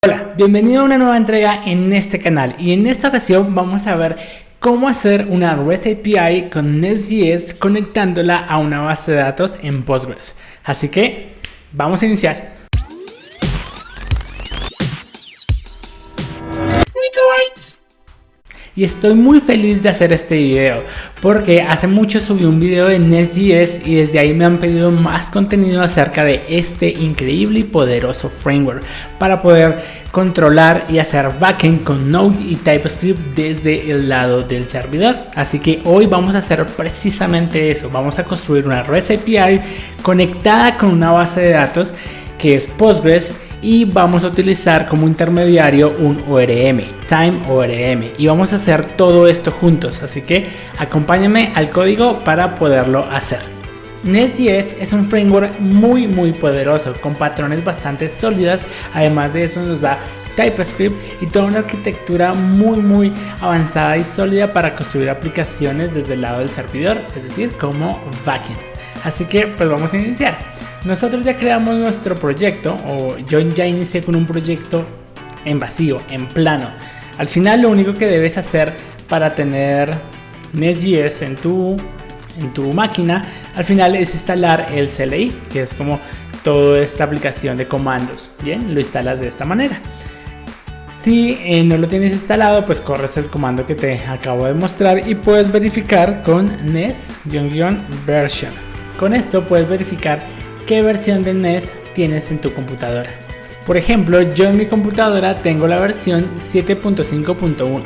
Hola, bienvenido a una nueva entrega en este canal y en esta ocasión vamos a ver cómo hacer una REST API con Nest.js conectándola a una base de datos en Postgres. Así que vamos a iniciar. Y estoy muy feliz de hacer este video porque hace mucho subí un video de Nest.js y desde ahí me han pedido más contenido acerca de este increíble y poderoso framework para poder controlar y hacer backend con Node y TypeScript desde el lado del servidor. Así que hoy vamos a hacer precisamente eso. Vamos a construir una REST API conectada con una base de datos que es Postgres y vamos a utilizar como intermediario un ORM, Time ORM, y vamos a hacer todo esto juntos, así que acompáñame al código para poderlo hacer. Nest.js es un framework muy poderoso con patrones bastante sólidas. Además de eso nos da TypeScript y toda una arquitectura muy avanzada y sólida para construir aplicaciones desde el lado del servidor, es decir, como backend. Así que pues vamos a iniciar. Nosotros ya creamos nuestro proyecto, o yo ya inicié con un proyecto en vacío, en plano. Al final lo único que debes hacer para tener Nest.js en tu máquina, al final es instalar el CLI, que es como toda esta aplicación de comandos. Bien, lo instalas de esta manera. Si no lo tienes instalado, pues corres el comando que te acabo de mostrar y puedes verificar con nest-version. Con esto puedes verificar qué versión de Nest tienes en tu computadora. Por ejemplo, yo en mi computadora tengo la versión 7.5.1.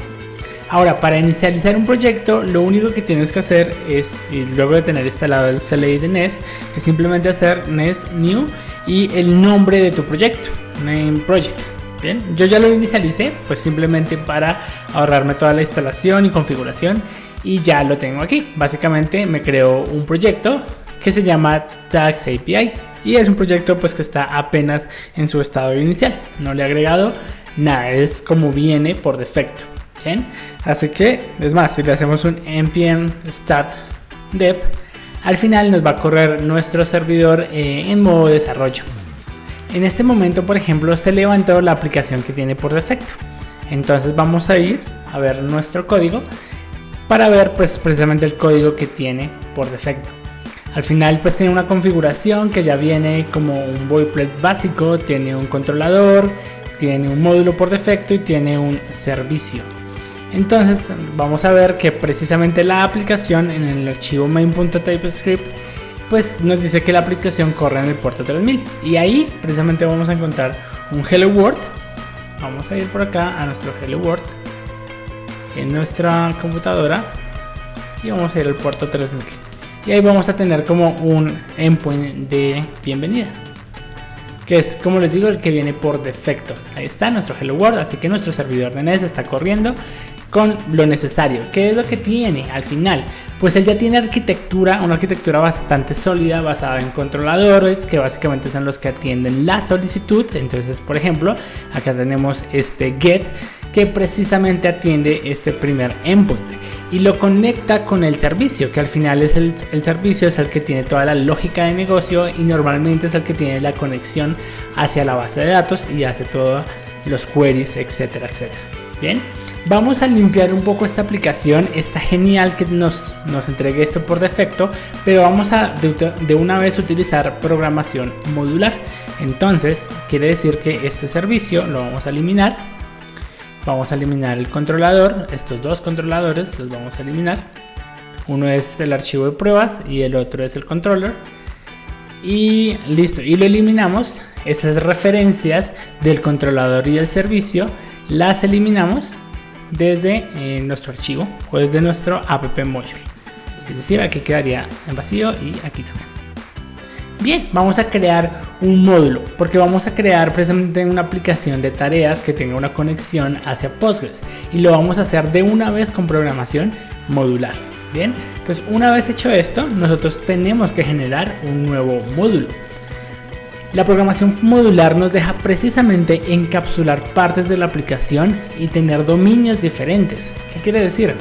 Ahora, para inicializar un proyecto, lo único que tienes que hacer es, y luego de tener instalado el CLI de Nest, es simplemente hacer Nest New y el nombre de tu proyecto, Name Project. Bien, yo ya lo inicialicé, pues simplemente para ahorrarme toda la instalación y configuración, y ya lo tengo aquí. Básicamente me creó un proyecto que se llama Tags API y es un proyecto pues que está apenas en su estado inicial, no le he agregado nada, es como viene por defecto. ¿Sí? Así que es más, si le hacemos un npm start dev, al final nos va a correr nuestro servidor en modo desarrollo. En este momento, por ejemplo, se levantó la aplicación que tiene por defecto, entonces vamos a ir a ver nuestro código para ver pues precisamente el código que tiene por defecto. Al final pues tiene una configuración que ya viene como un boilerplate básico, tiene un controlador, tiene un módulo por defecto y tiene un servicio. Entonces vamos a ver que precisamente la aplicación en el archivo main.typescript pues nos dice que la aplicación corre en el puerto 3000 y ahí precisamente vamos a encontrar un hello world. Vamos a ir por acá a nuestro hello world en nuestra computadora y vamos a ir al puerto 3000. Y ahí vamos a tener como un endpoint de bienvenida, que es, como les digo, el que viene por defecto. Ahí está nuestro Hello World, así que nuestro servidor de Nest está corriendo con lo necesario. ¿Qué es lo que tiene al final? Pues él ya tiene una arquitectura bastante sólida basada en controladores, que básicamente son los que atienden la solicitud. Entonces, por ejemplo, acá tenemos este get, que precisamente atiende este primer endpoint y lo conecta con el servicio, que al final es el servicio es el que tiene toda la lógica de negocio y normalmente es el que tiene la conexión hacia la base de datos y hace todos los queries, etcétera. Bien, vamos a limpiar un poco esta aplicación. Está genial que nos entregue esto por defecto, pero vamos a de una vez utilizar programación modular. Entonces quiere decir que este servicio lo vamos a eliminar. Vamos a eliminar el controlador, estos dos controladores los vamos a eliminar. Uno es el archivo de pruebas y el otro es el controller. Y listo, y lo eliminamos. Esas referencias del controlador y el servicio las eliminamos desde nuestro archivo o desde nuestro app module. Es decir, aquí quedaría en vacío y aquí también. Bien, vamos a crear un módulo porque vamos a crear precisamente una aplicación de tareas que tenga una conexión hacia Postgres y lo vamos a hacer de una vez con programación modular. Bien, entonces una vez hecho esto, nosotros tenemos que generar un nuevo módulo. La programación modular nos deja precisamente encapsular partes de la aplicación y tener dominios diferentes. ¿Qué quiere decir?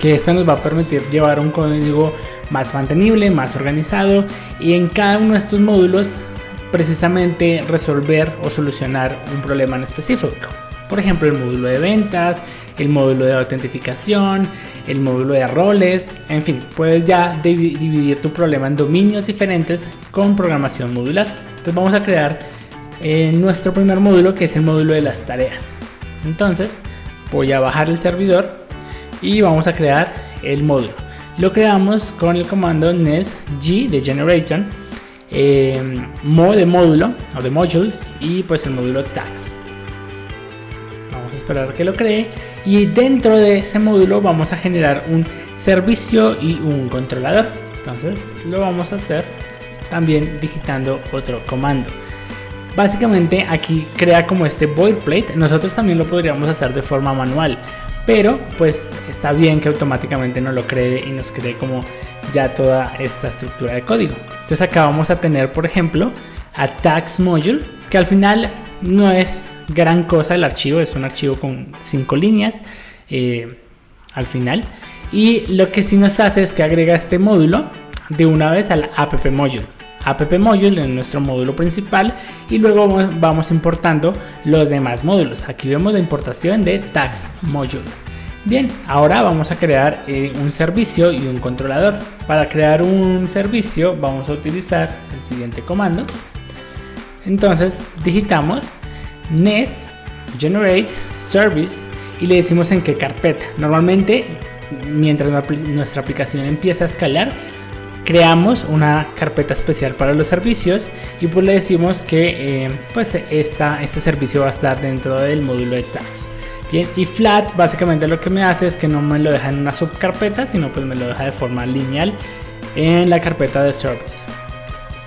Que esto nos va a permitir llevar un código más mantenible, más organizado, y en cada uno de estos módulos precisamente resolver o solucionar un problema en específico. Por ejemplo, el módulo de ventas, el módulo de autentificación, el módulo de roles, en fin, puedes ya dividir tu problema en dominios diferentes con programación modular. Entonces vamos a crear nuestro primer módulo, que es el módulo de las tareas. Entonces voy a bajar el servidor y vamos a crear el módulo. Lo creamos con el comando nesg de generator, mo de módulo o de module, y pues el módulo tags. Vamos a esperar a que lo cree, y dentro de ese módulo vamos a generar un servicio y un controlador. Entonces lo vamos a hacer también digitando otro comando. Básicamente aquí crea como este boilerplate. Nosotros también lo podríamos hacer de forma manual, pero pues está bien que automáticamente nos lo cree y nos cree como ya toda esta estructura de código. Entonces acá vamos a tener, por ejemplo, a tags module, que al final no es gran cosa el archivo, es un archivo con 5 líneas al final, y lo que sí nos hace es que agrega este módulo de una vez al app module. App module en nuestro módulo principal, y luego vamos importando los demás módulos. Aquí vemos la importación de tags module. Bien, ahora vamos a crear un servicio y un controlador. Para crear un servicio vamos a utilizar el siguiente comando. Entonces digitamos nes generate service y le decimos en qué carpeta. Normalmente, mientras nuestra aplicación empieza a escalar, creamos una carpeta especial para los servicios, y pues le decimos que este servicio va a estar dentro del módulo de tags. Bien, y flat básicamente lo que me hace es que no me lo deja en una subcarpeta, sino pues me lo deja de forma lineal en la carpeta de service.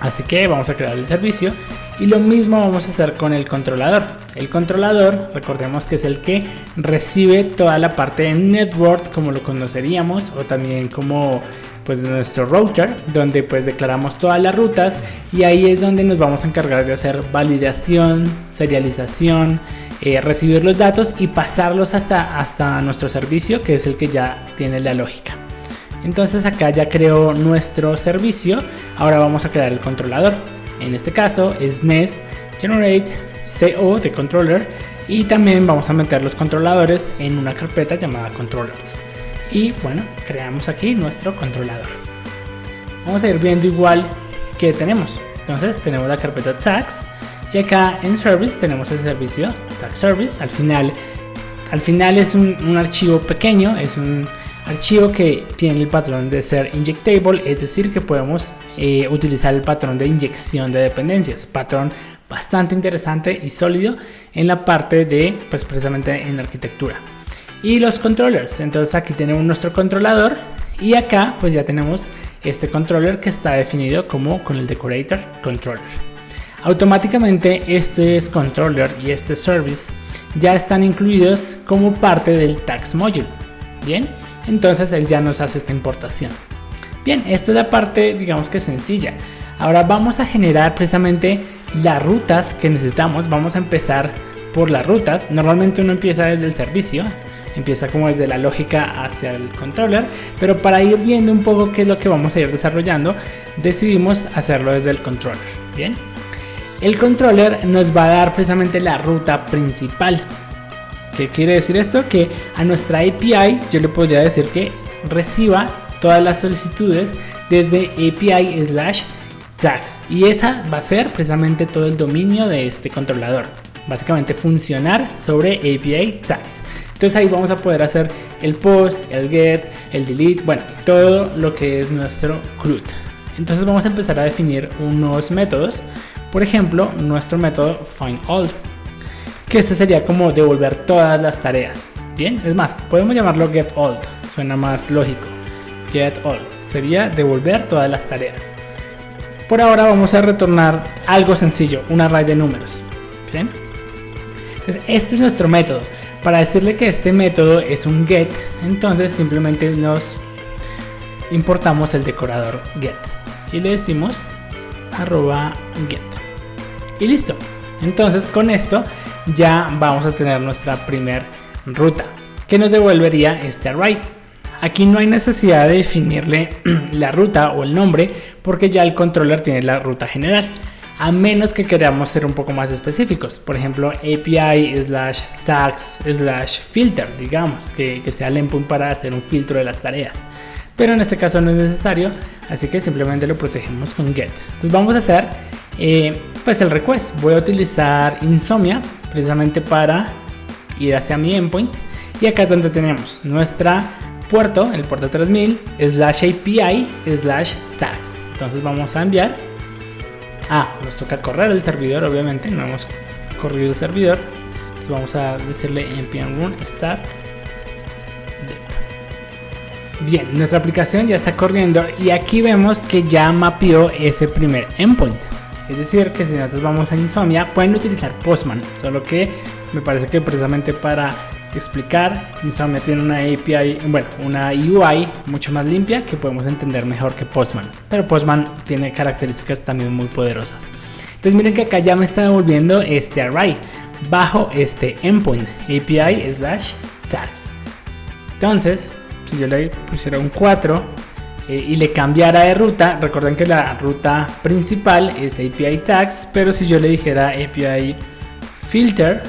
Así que vamos a crear el servicio, y lo mismo vamos a hacer con el controlador. El controlador, recordemos que es el que recibe toda la parte de network, como lo conoceríamos, o también como pues nuestro router, donde pues declaramos todas las rutas, y ahí es donde nos vamos a encargar de hacer validación, serialización, recibir los datos y pasarlos hasta nuestro servicio, que es el que ya tiene la lógica. Entonces acá ya creó nuestro servicio. Ahora vamos a crear el controlador. En este caso es nes generate co de controller, y también vamos a meter los controladores en una carpeta llamada controllers. Y bueno, creamos aquí nuestro controlador. Vamos a ir viendo igual que tenemos. Entonces tenemos la carpeta tags, y acá en service tenemos el servicio tag service. Al final es un archivo pequeño, es un archivo que tiene el patrón de ser injectable, es decir que podemos utilizar el patrón de inyección de dependencias, patrón bastante interesante y sólido en la parte de pues precisamente en la arquitectura. Y los controllers, entonces aquí tenemos nuestro controlador, y acá pues ya tenemos este controller que está definido como con el decorator controller. Automáticamente este controller y este service ya están incluidos como parte del tags module. Bien, entonces él ya nos hace esta importación. Bien, esto es la parte digamos que sencilla. Ahora vamos a generar precisamente las rutas que necesitamos. Vamos a empezar por las rutas. Normalmente uno empieza desde el servicio, empieza como desde la lógica hacia el controller, pero para ir viendo un poco qué es lo que vamos a ir desarrollando, decidimos hacerlo desde el controller. Bien, el controller nos va a dar precisamente la ruta principal. ¿Qué quiere decir esto? Que a nuestra API yo le podría decir que reciba todas las solicitudes desde API/tags, y esa va a ser precisamente todo el dominio de este controlador. Básicamente funcionar sobre API tags. Entonces ahí vamos a poder hacer el post, el get, el delete, bueno, todo lo que es nuestro CRUD. Entonces vamos a empezar a definir unos métodos. Por ejemplo, nuestro método findAll, que este sería como devolver todas las tareas. Bien, es más, podemos llamarlo getAll, suena más lógico. GetAll sería devolver todas las tareas. Por ahora vamos a retornar algo sencillo, un array de números. Bien, entonces este es nuestro método. Para decirle que este método es un get, entonces simplemente nos importamos el decorador get y le decimos @get, y listo. Entonces con esto ya vamos a tener nuestra primer ruta que nos devolvería este array. Aquí no hay necesidad de definirle la ruta o el nombre, porque ya el controller tiene la ruta general. a menos que queramos ser un poco más específicos. Por ejemplo, API/tags/filter, digamos, que sea el endpoint para hacer un filtro de las tareas. Pero en este caso no es necesario, así que simplemente lo protegemos con get. Entonces vamos a hacer pues el request. Voy a utilizar Insomnia precisamente para ir hacia mi endpoint, y acá es donde tenemos nuestra puerto, el puerto 3000 /API/tags. Entonces vamos a enviar. Nos toca correr el servidor, obviamente no hemos corrido el servidor. Entonces vamos a decirle npm run start. Bien, nuestra aplicación ya está corriendo y aquí vemos que ya mapeó ese primer endpoint. Es decir, que si nosotros vamos a Insomnia, pueden utilizar Postman, solo que me parece que precisamente para explicar, Insomnia tiene una API, bueno, una UI mucho más limpia que podemos entender mejor que Postman, pero Postman tiene características también muy poderosas. Entonces miren que acá ya me está devolviendo este array bajo este endpoint API/tags. Entonces, si yo le pusiera un 4 y le cambiara de ruta, recuerden que la ruta principal es API tags, pero si yo le dijera API filter,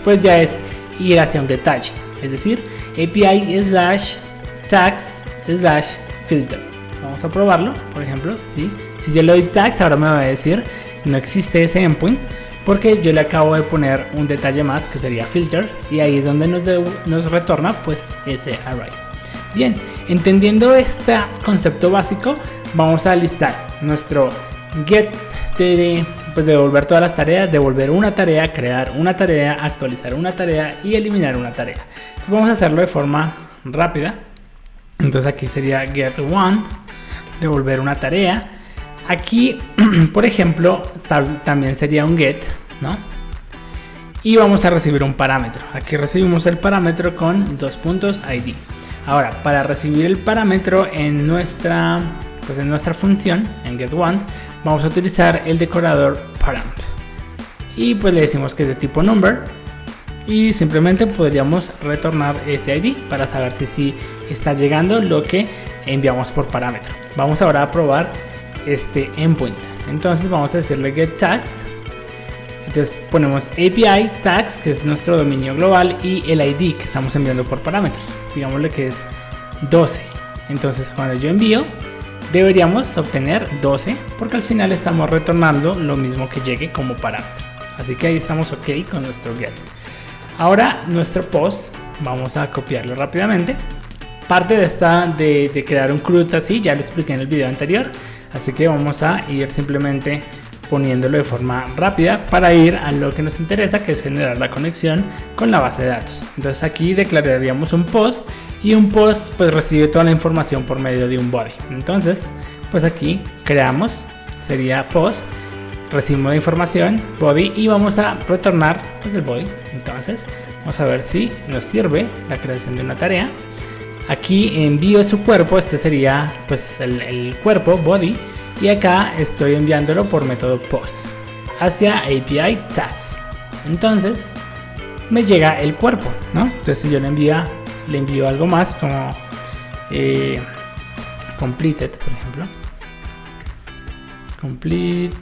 pues ya es ir hacia un detalle, es decir, API/tags/filter. Vamos a probarlo, por ejemplo, si yo le doy tags, ahora me va a decir no existe ese endpoint, porque yo le acabo de poner un detalle más que sería filter, y ahí es donde nos retorna pues ese array. Bien, entendiendo este concepto básico, vamos a listar nuestro get de devolver todas las tareas, devolver una tarea, crear una tarea, actualizar una tarea y eliminar una tarea. Entonces vamos a hacerlo de forma rápida. Entonces aquí sería get one, devolver una tarea. Aquí, por ejemplo, también sería un get, ¿no? Y vamos a recibir un parámetro. Aquí recibimos el parámetro con $id. Ahora, para recibir el parámetro en nuestra función, en getOne, vamos a utilizar el decorador paramp. Y pues le decimos que es de tipo number. Y simplemente podríamos retornar ese ID para saber si sí está llegando lo que enviamos por parámetro. Vamos ahora a probar este endpoint. Entonces vamos a decirle get tags. Entonces ponemos API tags, que es nuestro dominio global, y el ID que estamos enviando por parámetros. Digámosle que es 12. Entonces cuando yo envío, deberíamos obtener 12, porque al final estamos retornando lo mismo que llegue como parámetro. Así que ahí estamos ok con nuestro get. Ahora nuestro post, vamos a copiarlo rápidamente. Parte de crear un CRUD así, ya lo expliqué en el video anterior. Así que vamos a ir simplemente poniéndolo de forma rápida para ir a lo que nos interesa, que es generar la conexión con la base de datos. Entonces aquí declararíamos un post, y un post pues recibe toda la información por medio de un body. Entonces pues aquí creamos, sería post, recibimos la información, body, y vamos a retornar pues el body. Entonces vamos a ver si nos sirve la creación de una tarea. Aquí envío su cuerpo, este sería pues el cuerpo, body, y acá estoy enviándolo por método post hacia API tags. Entonces me llega el cuerpo, ¿no? Entonces si yo le envío algo más como completed, por ejemplo, completed,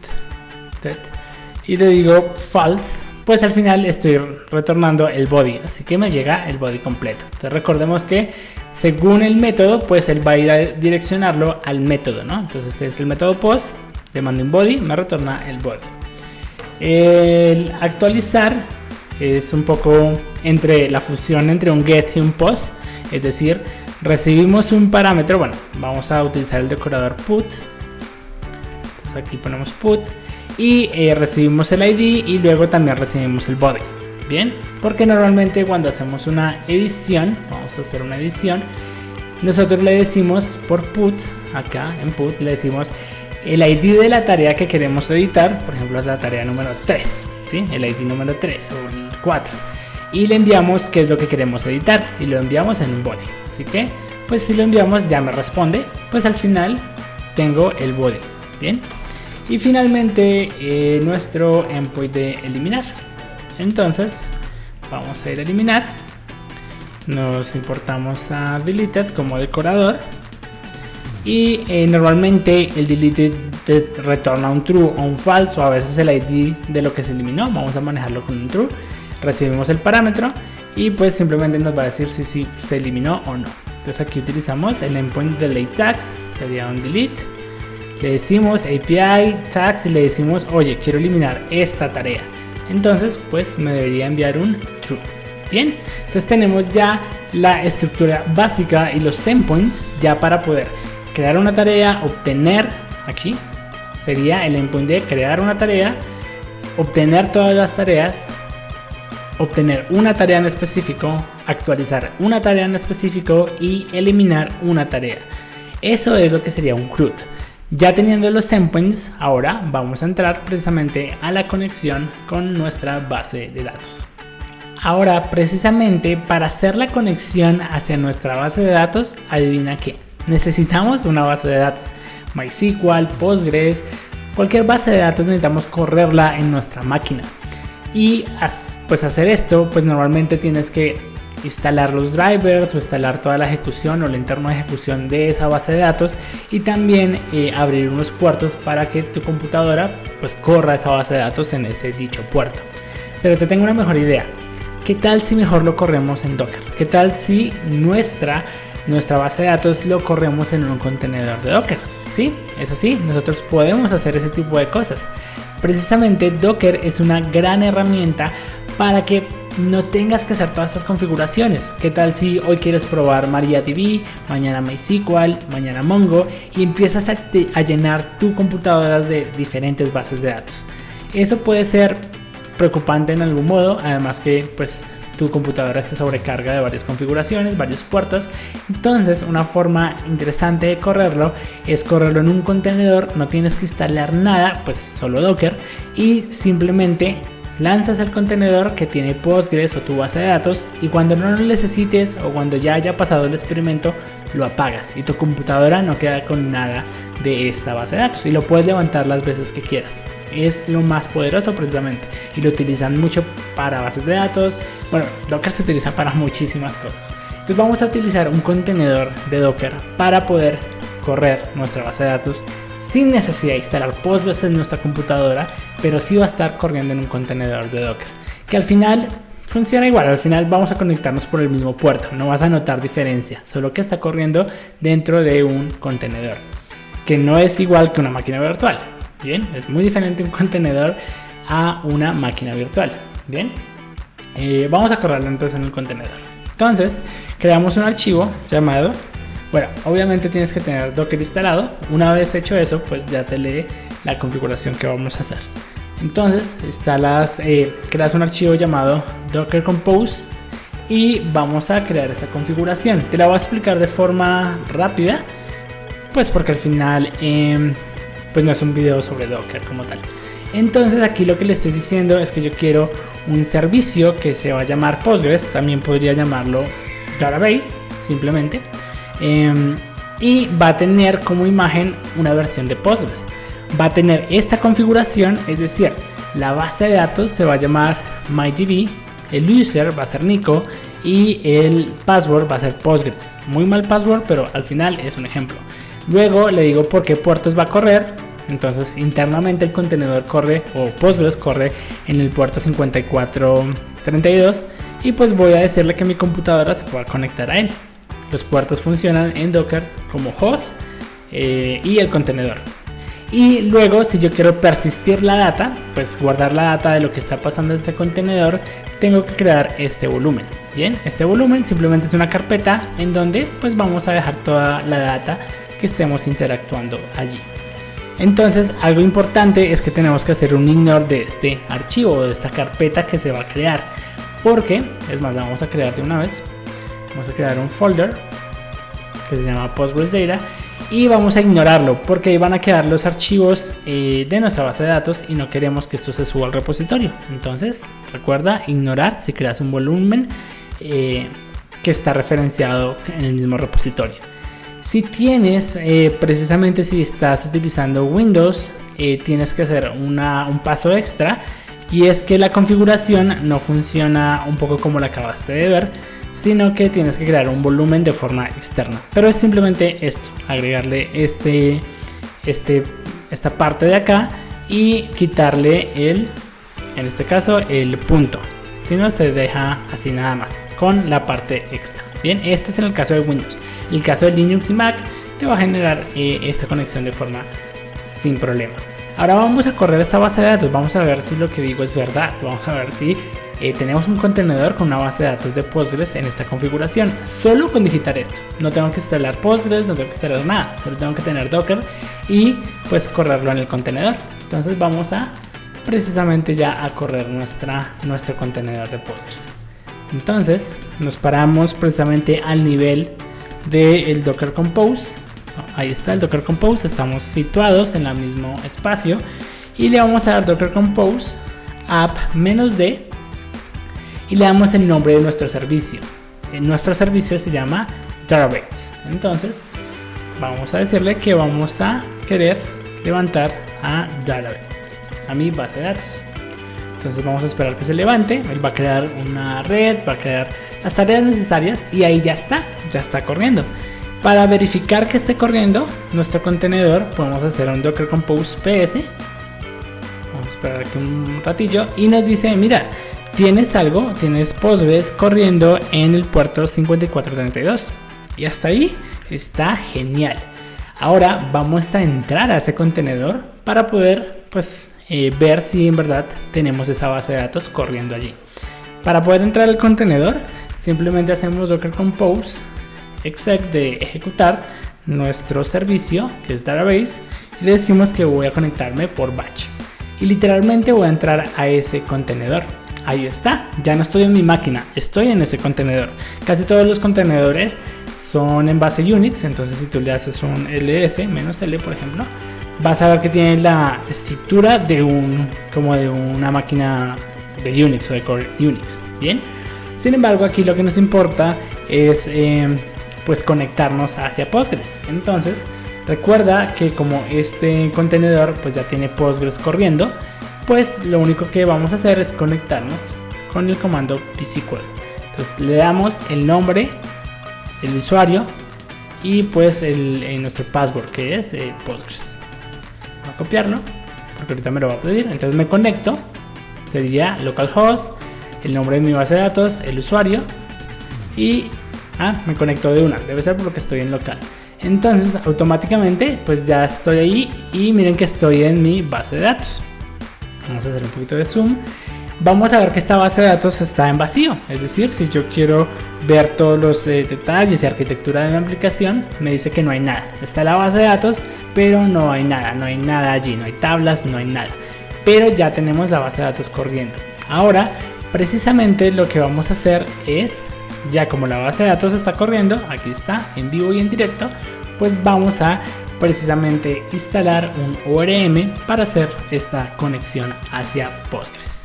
y le digo false, pues al final estoy retornando el body, así que me llega el body completo. Entonces recordemos que según el método, pues él va a ir a direccionarlo al método, ¿no? Entonces este es el método post, le mando un body, me retorna el body. El actualizar es un poco entre la fusión entre un get y un post, es decir, recibimos un parámetro, bueno, vamos a utilizar el decorador put. Entonces aquí ponemos put y recibimos el ID, y luego también recibimos el body. Bien, porque normalmente cuando hacemos una edición, vamos a hacer una edición, nosotros le decimos por put, acá en put le decimos el ID de la tarea que queremos editar, por ejemplo la tarea número 3, ¿sí? El ID número 3 o el 4, y le enviamos qué es lo que queremos editar y lo enviamos en un body. Así que pues si lo enviamos ya me responde, pues al final tengo el body. Bien, y finalmente nuestro endpoint de eliminar. Entonces vamos a ir a eliminar, nos importamos a deleted como decorador, y normalmente el delete te retorna un true o un false, o a veces el ID de lo que se eliminó. Vamos a manejarlo con un true. Recibimos el parámetro y pues simplemente nos va a decir si se eliminó o no. Entonces aquí utilizamos el endpoint delete tags, sería un delete. Le decimos API tags y le decimos, oye, quiero eliminar esta tarea. Entonces pues me debería enviar un true. Bien, entonces tenemos ya la estructura básica y los endpoints ya para poder crear una tarea, obtener, aquí sería el endpoint de crear una tarea, obtener todas las tareas, obtener una tarea en específico, actualizar una tarea en específico y eliminar una tarea. Eso es lo que sería un CRUD. Ya teniendo los endpoints, ahora vamos a entrar precisamente a la conexión con nuestra base de datos. Ahora, precisamente para hacer la conexión hacia nuestra base de datos, adivina qué. Necesitamos una base de datos. MySQL, Postgres, cualquier base de datos necesitamos correrla en nuestra máquina. Y pues hacer esto, pues normalmente tienes que instalar los drivers o instalar toda la ejecución o el entorno de ejecución de esa base de datos, y también abrir unos puertos para que tu computadora pues corra esa base de datos en ese dicho puerto. Pero te tengo una mejor idea. ¿Qué tal si mejor lo corremos en Docker? ¿Qué tal si nuestra base de datos lo corremos en un contenedor de Docker? Sí, es así, nosotros podemos hacer ese tipo de cosas. Precisamente Docker es una gran herramienta para que no tengas que hacer todas estas configuraciones. ¿Qué tal si hoy quieres probar MariaDB, mañana MySQL, mañana Mongo, y empiezas a llenar tu computadora de diferentes bases de datos? Eso puede ser preocupante en algún modo, además que pues tu computadora se sobrecarga de varias configuraciones, varios puertos. Entonces una forma interesante de correrlo es correrlo en un contenedor. No tienes que instalar nada, pues solo Docker, y simplemente lanzas el contenedor que tiene Postgres o tu base de datos, y cuando no lo necesites o cuando ya haya pasado el experimento lo apagas y tu computadora no queda con nada de esta base de datos y lo puedes levantar las veces que quieras. Es lo más poderoso precisamente, y lo utilizan mucho para bases de datos. Bueno, Docker se utiliza para muchísimas cosas. Entonces vamos a utilizar un contenedor de Docker para poder correr nuestra base de datos sin necesidad de instalar Postgres en nuestra computadora, pero sí va a estar corriendo en un contenedor de Docker, que al final funciona igual. Al final vamos a conectarnos por el mismo puerto, no vas a notar diferencia, solo que está corriendo dentro de un contenedor, que no es igual que una máquina virtual. Bien, es muy diferente un contenedor a una máquina virtual. Bien, vamos a correrlo entonces en el contenedor. Entonces creamos un archivo llamado, bueno, obviamente tienes que tener Docker instalado. Una vez hecho eso, pues ya te lee la configuración que vamos a hacer. Entonces creas un archivo llamado Docker Compose y vamos a crear esta configuración. Te la voy a explicar de forma rápida, pues porque al final pues no es un video sobre Docker como tal. Entonces aquí lo que le estoy diciendo es que yo quiero un servicio que se va a llamar Postgres, también podría llamarlo Database simplemente, y va a tener como imagen una versión de Postgres. Va a tener esta configuración, es decir, la base de datos se va a llamar MyDB, el user va a ser Nico y el password va a ser Postgres. Muy mal password, pero al final es un ejemplo. Luego le digo por qué puertos va a correr. Entonces internamente el contenedor corre, o Postgres corre en el puerto 5432, y pues voy a decirle que mi computadora se pueda conectar a él. Los puertos funcionan en Docker como host y el contenedor. Y luego, si yo quiero persistir la data, pues guardar la data de lo que está pasando en ese contenedor, tengo que crear este volumen. Bien, este volumen simplemente es una carpeta en donde pues vamos a dejar toda la data que estemos interactuando allí. Entonces algo importante es que tenemos que hacer un ignore de este archivo o de esta carpeta que se va a crear, porque es más, la vamos a crear de una vez. Vamos a crear un folder que se llama Postgres Data y vamos a ignorarlo porque ahí van a quedar los archivos de nuestra base de datos y no queremos que esto se suba al repositorio. Entonces recuerda ignorar si creas un volumen que está referenciado en el mismo repositorio. Si tienes, precisamente si estás utilizando Windows, tienes que hacer un paso extra, y es que la configuración no funciona un poco como la acabaste de ver, sino que tienes que crear un volumen de forma externa. Pero es simplemente esto, agregarle esta parte de acá y quitarle en este caso el punto. Si no, se deja así nada más con la parte extra. Bien, esto es en el caso de Windows. En el caso de Linux y Mac te va a generar esta conexión de forma sin problema. Ahora vamos a correr esta base de datos. Vamos a ver si lo que digo es verdad. Vamos a ver si tenemos un contenedor con una base de datos de Postgres en esta configuración. Solo con digitar esto. No tengo que instalar Postgres, no tengo que instalar nada. Solo tengo que tener Docker y pues correrlo en el contenedor. Entonces vamos a precisamente ya a correr nuestro contenedor de Postgres. Entonces nos paramos precisamente al nivel del Docker Compose. Ahí está el Docker Compose, estamos situados en el mismo espacio y le vamos a dar Docker Compose app-d y le damos el nombre de nuestro servicio. Nuestro servicio se llama Database. Entonces vamos a decirle que vamos a querer levantar a Database, a mi base de datos. Entonces vamos a esperar que se levante. Él va a crear una red, va a crear las tareas necesarias y ahí ya está corriendo. Para verificar que esté corriendo nuestro contenedor, podemos hacer un Docker Compose PS. Vamos a esperar aquí un ratillo y nos dice, mira, tienes Postgres corriendo en el puerto 5432. Y hasta ahí está genial. Ahora vamos a entrar a ese contenedor para poder ver si en verdad tenemos esa base de datos corriendo allí. Para poder entrar al contenedor, simplemente hacemos Docker Compose exec de ejecutar nuestro servicio, que es Database, y le decimos que voy a conectarme por batch. Y literalmente voy a entrar a ese contenedor. Ahí está, ya no estoy en mi máquina, estoy en ese contenedor. Casi todos los contenedores son en base Unix, entonces si tú le haces un ls-l por ejemplo, vas a ver que tiene la estructura de una máquina de Unix o de core Unix. Bien, sin embargo aquí lo que nos importa es conectarnos hacia Postgres. Entonces recuerda que como este contenedor pues ya tiene Postgres corriendo, pues lo único que vamos a hacer es conectarnos con el comando psql. Entonces le damos el nombre, el usuario y pues nuestro password, que es Postgres. Voy a copiarlo porque ahorita me lo va a pedir. Entonces me conecto, sería localhost, el nombre de mi base de datos, el usuario y me conecto de una, debe ser porque estoy en local. Entonces automáticamente pues ya estoy ahí y miren que estoy en mi base de datos. Vamos a hacer un poquito de zoom. Vamos a ver que esta base de datos está en vacío, es decir, si yo quiero ver todos los detalles y arquitectura de mi aplicación, me dice que no hay nada. Está la base de datos, pero no hay nada allí, no hay tablas, no hay nada. Pero ya tenemos la base de datos corriendo. Ahora precisamente lo que vamos a hacer es, ya como la base de datos está corriendo, aquí está en vivo y en directo, pues vamos a precisamente instalar un ORM para hacer esta conexión hacia Postgres.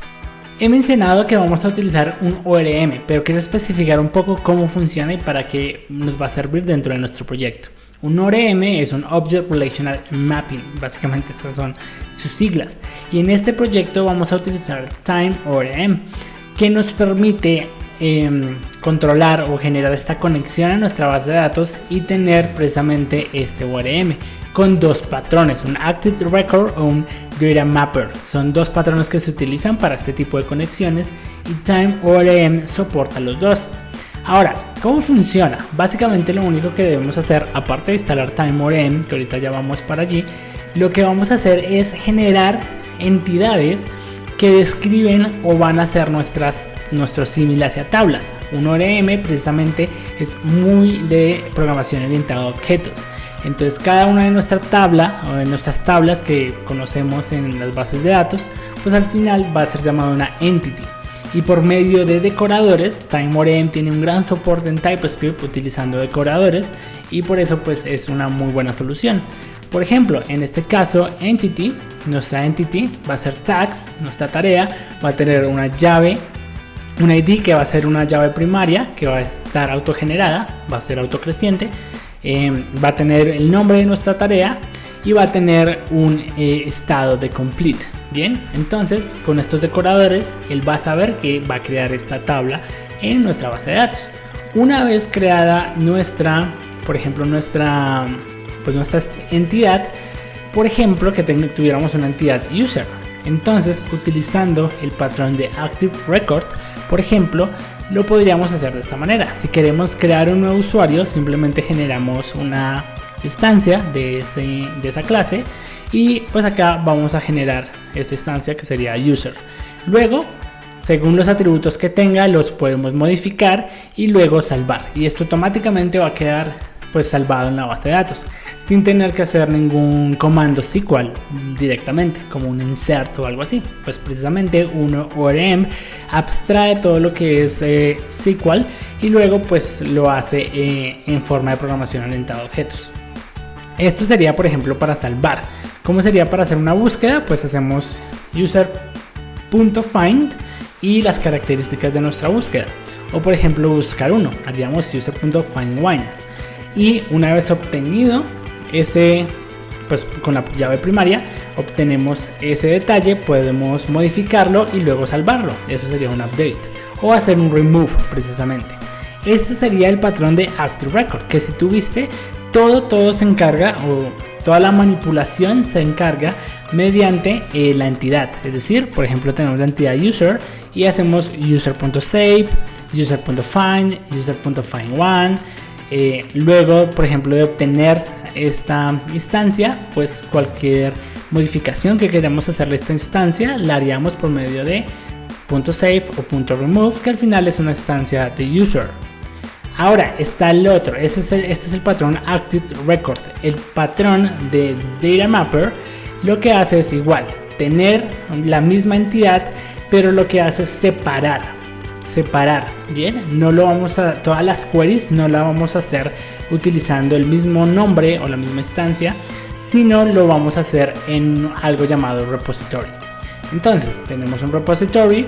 He mencionado que vamos a utilizar un ORM, pero quiero especificar un poco cómo funciona y para qué nos va a servir dentro de nuestro proyecto. Un ORM es un Object Relational Mapping, básicamente esas son sus siglas. Y en este proyecto vamos a utilizar TimeORM, que nos permite controlar o generar esta conexión a nuestra base de datos y tener precisamente este ORM con dos patrones, un Active Record o un Data Mapper. Son dos patrones que se utilizan para este tipo de conexiones y TimeORM soporta los dos. Ahora, ¿cómo funciona? Básicamente lo único que debemos hacer, aparte de instalar TimeORM, que ahorita ya vamos para allí, lo que vamos a hacer es generar entidades que describen o van a ser nuestros símiles hacia tablas. Un ORM precisamente es muy de programación orientada a objetos. Entonces cada una de nuestra tabla o de nuestras tablas que conocemos en las bases de datos, pues al final va a ser llamada una entity. Y por medio de decoradores, TimeORM tiene un gran soporte en TypeScript utilizando decoradores y por eso pues es una muy buena solución. Por ejemplo, en este caso entity, nuestra entity va a ser tags, nuestra tarea va a tener una llave, un ID que va a ser una llave primaria que va a estar autogenerada, va a ser autocreciente, va a tener el nombre de nuestra tarea y va a tener un estado de complete. Bien, entonces con estos decoradores él va a saber que va a crear esta tabla en nuestra base de datos. Una vez creada nuestra, por ejemplo, nuestra entidad, por ejemplo, que tuviéramos una entidad user. Entonces, utilizando el patrón de Active Record, por ejemplo, lo podríamos hacer de esta manera. Si queremos crear un nuevo usuario, simplemente generamos una instancia de esa clase y pues acá vamos a generar esa instancia que sería user. Luego, según los atributos que tenga, los podemos modificar y luego salvar, y esto automáticamente va a quedar pues salvado en la base de datos sin tener que hacer ningún comando SQL directamente, como un insert o algo así. Pues precisamente un ORM abstrae todo lo que es SQL y luego pues lo hace en forma de programación orientada a objetos. Esto sería, por ejemplo, para salvar. ¿Cómo sería para hacer una búsqueda? Pues hacemos user.find y las características de nuestra búsqueda. O por ejemplo, buscar uno, haríamos user.findOne. Y una vez obtenido ese, pues con la llave primaria obtenemos ese detalle, podemos modificarlo y luego salvarlo. Eso sería un update o hacer un remove precisamente. Este sería el patrón de Active Record, que si tuviste todo se encarga, o toda la manipulación se encarga mediante la entidad. Es decir, por ejemplo, tenemos la entidad user y hacemos user.save, user.find, user.findOne. Luego, por ejemplo, de obtener esta instancia, pues cualquier modificación que queramos hacerle a esta instancia la haríamos por medio de .save o .remove, que al final es una instancia de user. Ahora está el otro, este es el patrón Active Record. El patrón de Data Mapper lo que hace es igual, tener la misma entidad, pero lo que hace es separar, bien, no lo vamos a, todas las queries no la vamos a hacer utilizando el mismo nombre o la misma instancia, sino lo vamos a hacer en algo llamado repository. Entonces tenemos un repository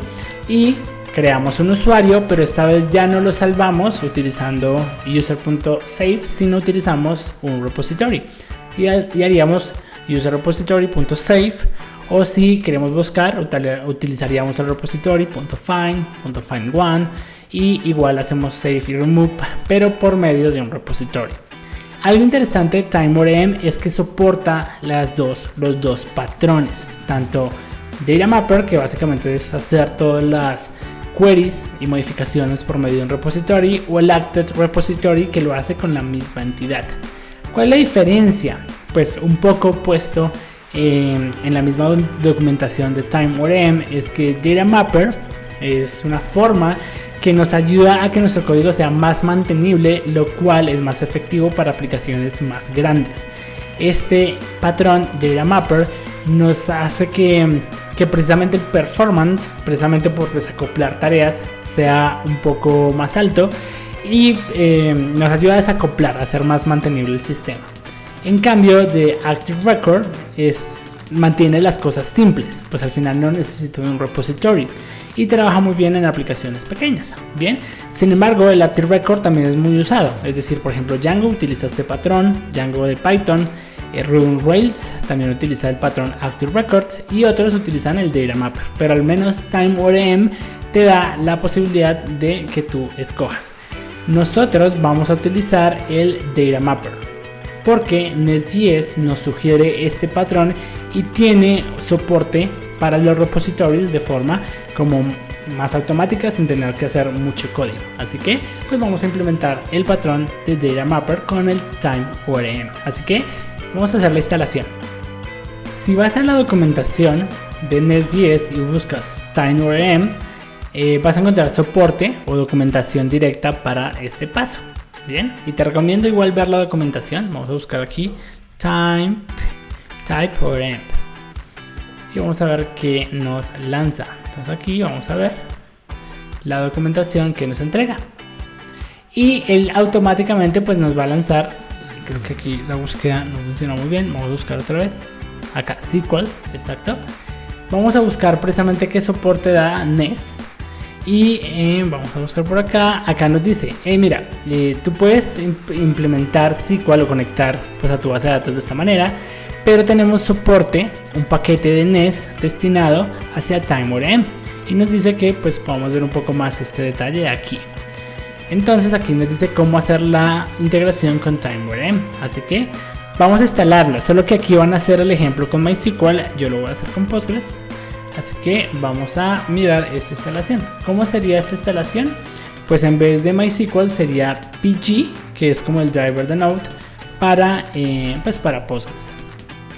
y creamos un usuario, pero esta vez ya no lo salvamos utilizando user.save, sino utilizamos un repository y haríamos user.repository.save. O si queremos buscar, utilizaríamos el repository.find.findOne y igual hacemos save y remove, pero por medio de un repository. Algo interesante de TimeORM es que soporta los dos patrones, tanto Data Mapper, que básicamente es hacer todas las queries y modificaciones por medio de un repository, o el Active Repository, que lo hace con la misma entidad. ¿Cuál es la diferencia? Pues un poco puesto en la misma documentación de TimeORM es que Data Mapper es una forma que nos ayuda a que nuestro código sea más mantenible, lo cual es más efectivo para aplicaciones más grandes. Este patrón Data Mapper nos hace que precisamente el performance, precisamente por desacoplar tareas, sea un poco más alto y nos ayuda a desacoplar, a hacer más mantenible el sistema. En cambio, de Active Record mantiene las cosas simples, pues al final no necesita un repository y trabaja muy bien en aplicaciones pequeñas. Bien, sin embargo, el Active Record también es muy usado, es decir, por ejemplo, Django utiliza este patrón, Django de Python, Ruby on Rails también utiliza el patrón Active Record y otros utilizan el Data Mapper, pero al menos TimeORM te da la posibilidad de que tú escojas. Nosotros vamos a utilizar el Data Mapper porque Nest.js nos sugiere este patrón y tiene soporte para los repositorios de forma como más automática sin tener que hacer mucho código. Así que pues vamos a implementar el patrón de Data Mapper con el TimeORM. Así que vamos a hacer la instalación. Si vas a la documentación de Nest.js y buscas TimeORM, vas a encontrar soporte o documentación directa para este paso. Bien, y te recomiendo igual ver la documentación. Vamos a buscar aquí TimeORM y vamos a ver qué nos lanza. Entonces aquí vamos a ver la documentación que nos entrega y él automáticamente pues nos va a lanzar. Creo que aquí la búsqueda no funciona muy bien. Vamos a buscar otra vez acá SQL, exacto. Vamos a buscar precisamente qué soporte da Nest. Y vamos a buscar por acá. Acá nos dice, mira, tú puedes implementar SQL o conectar pues a tu base de datos de esta manera, pero tenemos soporte, un paquete de Nest destinado hacia TimeORM y nos dice que pues podamos ver un poco más este detalle aquí. Entonces aquí nos dice cómo hacer la integración con TimeWareM, así que vamos a instalarlo, solo que aquí van a hacer el ejemplo con MySQL, yo lo voy a hacer con Postgres. Así que vamos a mirar esta instalación. ¿Cómo sería esta instalación? Pues en vez de MySQL sería PG, que es como el driver de Node para Postgres.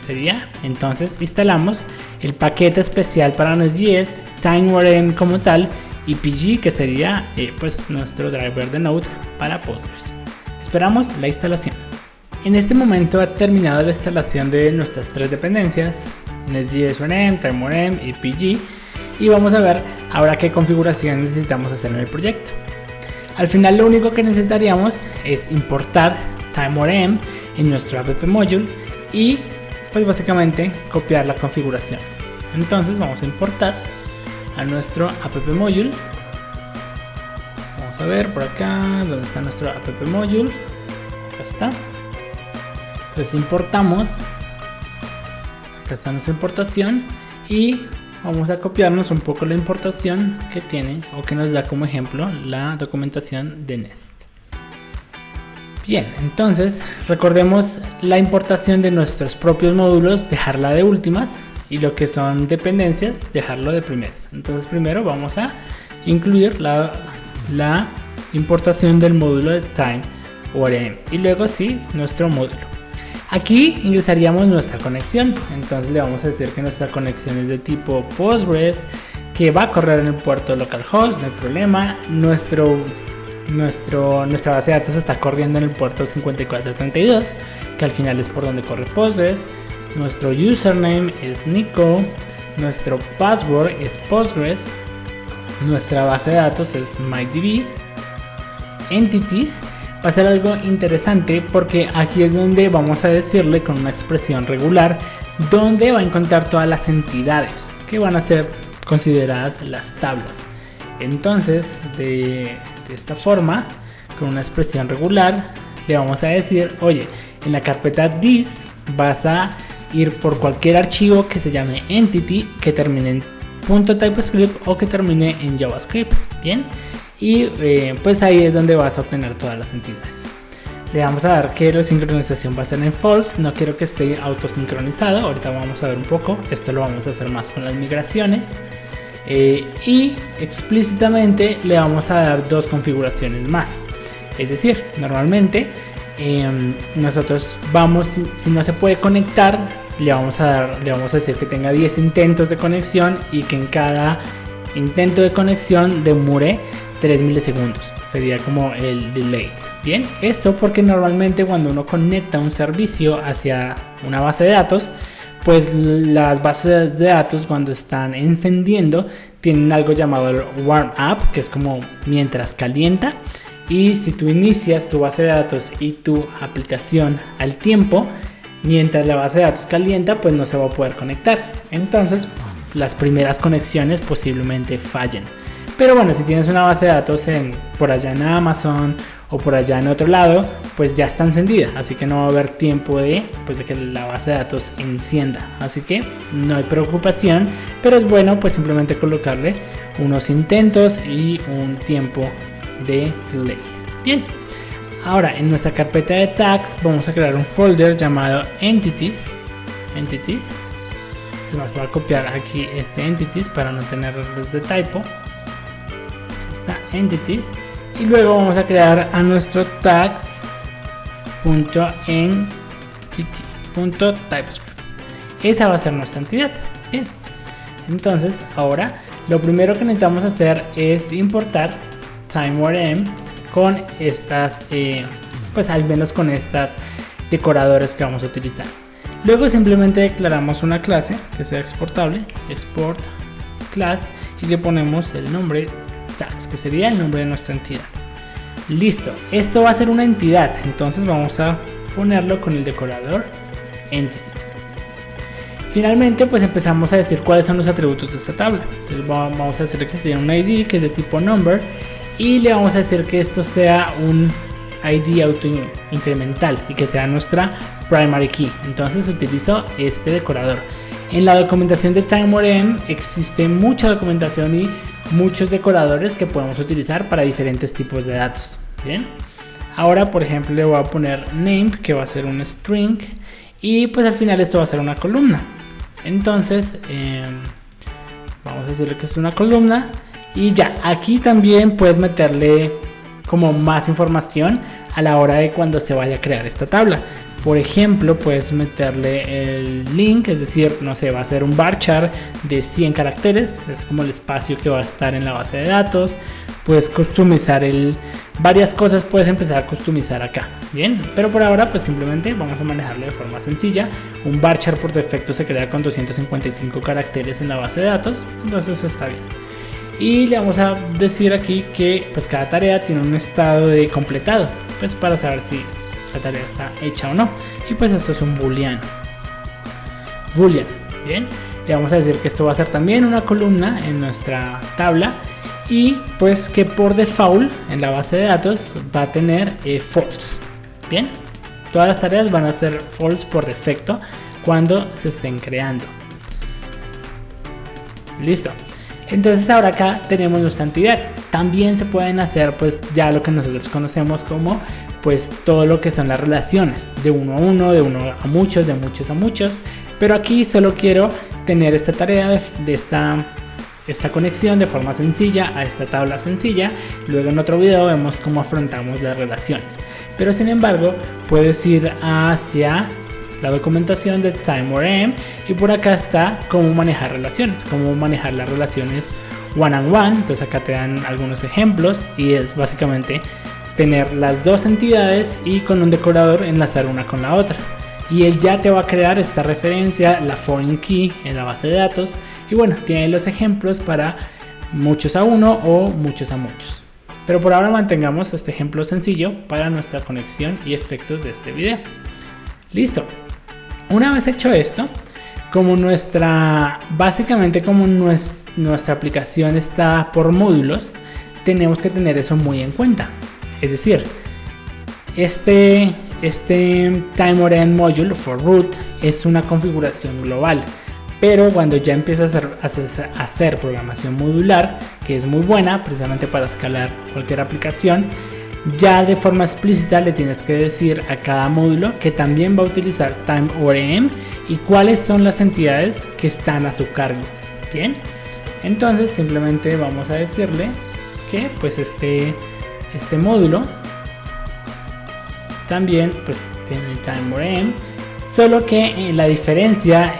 Sería, entonces instalamos el paquete especial para Nest.js, TimeWareM como tal y PG, que sería pues nuestro driver de Node para Postgres. Esperamos la instalación. En este momento ha terminado la instalación de nuestras tres dependencias, Nest.js VM, TimeWareM y PG, y vamos a ver ahora qué configuración necesitamos hacer en el proyecto. Al final lo único que necesitaríamos es importar TimeWareM en nuestro app module y pues básicamente copiar la configuración. Entonces vamos a importar a nuestro app module. Vamos a ver por acá dónde está nuestro app module. Acá está. Entonces importamos. Acá está nuestra importación y vamos a copiarnos un poco la importación que tiene o que nos da como ejemplo la documentación de Nest. Bien, entonces recordemos la importación de nuestros propios módulos, dejarla de últimas, y lo que son dependencias, dejarlo de primeras. Entonces primero vamos a incluir la importación del módulo de TimeWareM y luego sí nuestro módulo. Aquí ingresaríamos nuestra conexión, entonces le vamos a decir que nuestra conexión es de tipo Postgres, que va a correr en el puerto localhost, no hay problema. Nuestra base de datos está corriendo en el puerto 5432, que al final es por donde corre Postgres. Nuestro username es Nico, nuestro password es Postgres, nuestra base de datos es MyDB. Entities va a ser algo interesante porque aquí es donde vamos a decirle con una expresión regular donde va a encontrar todas las entidades que van a ser consideradas las tablas. Entonces de esta forma, con una expresión regular, le vamos a decir, oye, en la carpeta this vas a ir por cualquier archivo que se llame entity, que termine en .typescript o que termine en JavaScript. Bien, y pues ahí es donde vas a obtener todas las entidades. Le vamos a dar que la sincronización va a ser en false, no quiero que esté autosincronizado. Ahorita vamos a ver un poco, esto lo vamos a hacer más con las migraciones. Y explícitamente le vamos a dar dos configuraciones más, es decir, normalmente nosotros vamos, si no se puede conectar, le vamos a decir que tenga 10 intentos de conexión y que en cada intento de conexión demore 3 milisegundos, sería como el delay. Bien, esto porque normalmente cuando uno conecta un servicio hacia una base de datos, pues las bases de datos cuando están encendiendo tienen algo llamado el warm up, que es como mientras calienta, y si tú inicias tu base de datos y tu aplicación al tiempo, mientras la base de datos calienta, pues no se va a poder conectar. Entonces las primeras conexiones posiblemente fallen. Pero bueno, si tienes una base de datos por allá en Amazon o por allá en otro lado, pues ya está encendida, así que no va a haber tiempo de que la base de datos encienda, así que no hay preocupación, pero es bueno pues simplemente colocarle unos intentos y un tiempo de delay. Bien, ahora en nuestra carpeta de tags vamos a crear un folder llamado entities. Además voy a copiar aquí este entities para no tener errores de typo. Está entities. Y luego vamos a crear a nuestro tags.entity.typescript. Esa va a ser nuestra entidad. Bien, entonces ahora lo primero que necesitamos hacer es importar TimeWareM con estas, pues al menos con estas decoradores que vamos a utilizar. Luego simplemente declaramos una clase que sea exportable, export class, y le ponemos el nombre tags, que sería el nombre de nuestra entidad. Listo, esto va a ser una entidad, entonces vamos a ponerlo con el decorador entity. Finalmente pues empezamos a decir cuáles son los atributos de esta tabla. Entonces vamos a decir que sea un ID que es de tipo number y le vamos a decir que esto sea un ID auto incremental y que sea nuestra primary key. Entonces utilizo este decorador. En la documentación de TimeWareM existe mucha documentación y muchos decoradores que podemos utilizar para diferentes tipos de datos. Bien, ahora por ejemplo le voy a poner name, que va a ser un string, y pues al final esto va a ser una columna. Entonces vamos a decirle que es una columna, y ya aquí también puedes meterle como más información a la hora de cuando se vaya a crear esta tabla. Por ejemplo, puedes meterle el link, es decir, no sé, va a ser un varchar de 100 caracteres, es como el espacio que va a estar en la base de datos. Puedes customizar varias cosas, puedes empezar a customizar acá. Bien, pero por ahora pues simplemente vamos a manejarlo de forma sencilla. Un varchar por defecto se crea con 255 caracteres en la base de datos, entonces está bien. Y le vamos a decir aquí que pues cada tarea tiene un estado de completado, pues para saber si la tarea está hecha o no. Y pues esto es un boolean. Bien, le vamos a decir que esto va a ser también una columna en nuestra tabla, y pues que por default en la base de datos va a tener false. Bien, todas las tareas van a ser false por defecto cuando se estén creando. Listo. Entonces ahora acá tenemos nuestra entidad. También se pueden hacer pues ya lo que nosotros conocemos como pues todo lo que son las relaciones de uno a uno, de uno a muchos, de muchos a muchos. Pero aquí solo quiero tener esta tarea de esta conexión de forma sencilla a esta tabla sencilla. Luego en otro video vemos cómo afrontamos las relaciones. Pero sin embargo puedes ir hacia la documentación de TimeORM y por acá está cómo manejar relaciones, cómo manejar las relaciones one on one. Entonces acá te dan algunos ejemplos y es básicamente tener las dos entidades y con un decorador enlazar una con la otra. Y él ya te va a crear esta referencia, la foreign key en la base de datos. Y bueno, tiene los ejemplos para muchos a uno o muchos a muchos. Pero por ahora mantengamos este ejemplo sencillo para nuestra conexión y efectos de este video. Listo. Una vez hecho esto, como básicamente como nuestra aplicación está por módulos, tenemos que tener eso muy en cuenta. Es decir, este TimeORM module for root es una configuración global, pero cuando ya empiezas a hacer programación modular, que es muy buena precisamente para escalar cualquier aplicación, ya de forma explícita le tienes que decir a cada módulo que también va a utilizar TimeORM y cuáles son las entidades que están a su cargo. Bien, entonces simplemente vamos a decirle que pues este módulo también pues tiene TimeORM, solo que la diferencia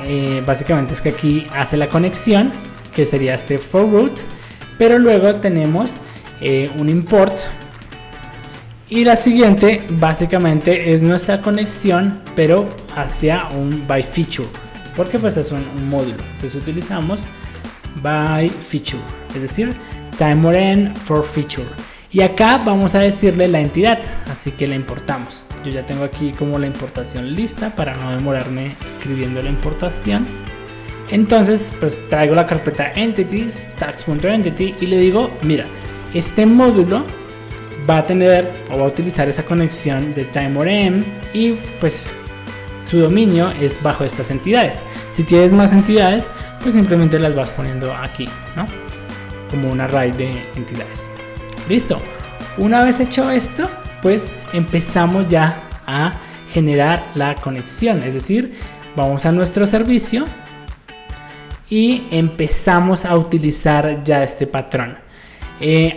básicamente es que aquí hace la conexión, que sería este for root, pero luego tenemos un import. Y la siguiente básicamente es nuestra conexión, pero hacia un by feature, porque pues es un módulo. Entonces utilizamos by feature, es decir, TimeORM for feature. Y acá vamos a decirle la entidad, así que la importamos. Yo ya tengo aquí como la importación lista para no demorarme escribiendo la importación. Entonces pues traigo la carpeta entities, tags.entity, y le digo, mira, este módulo va a tener o va a utilizar esa conexión de TimeORM y pues su dominio es bajo estas entidades. Si tienes más entidades, pues simplemente las vas poniendo aquí, ¿no? Como un array de entidades. Listo. Una vez hecho esto, pues empezamos ya a generar la conexión, es decir, vamos a nuestro servicio y empezamos a utilizar ya este patrón.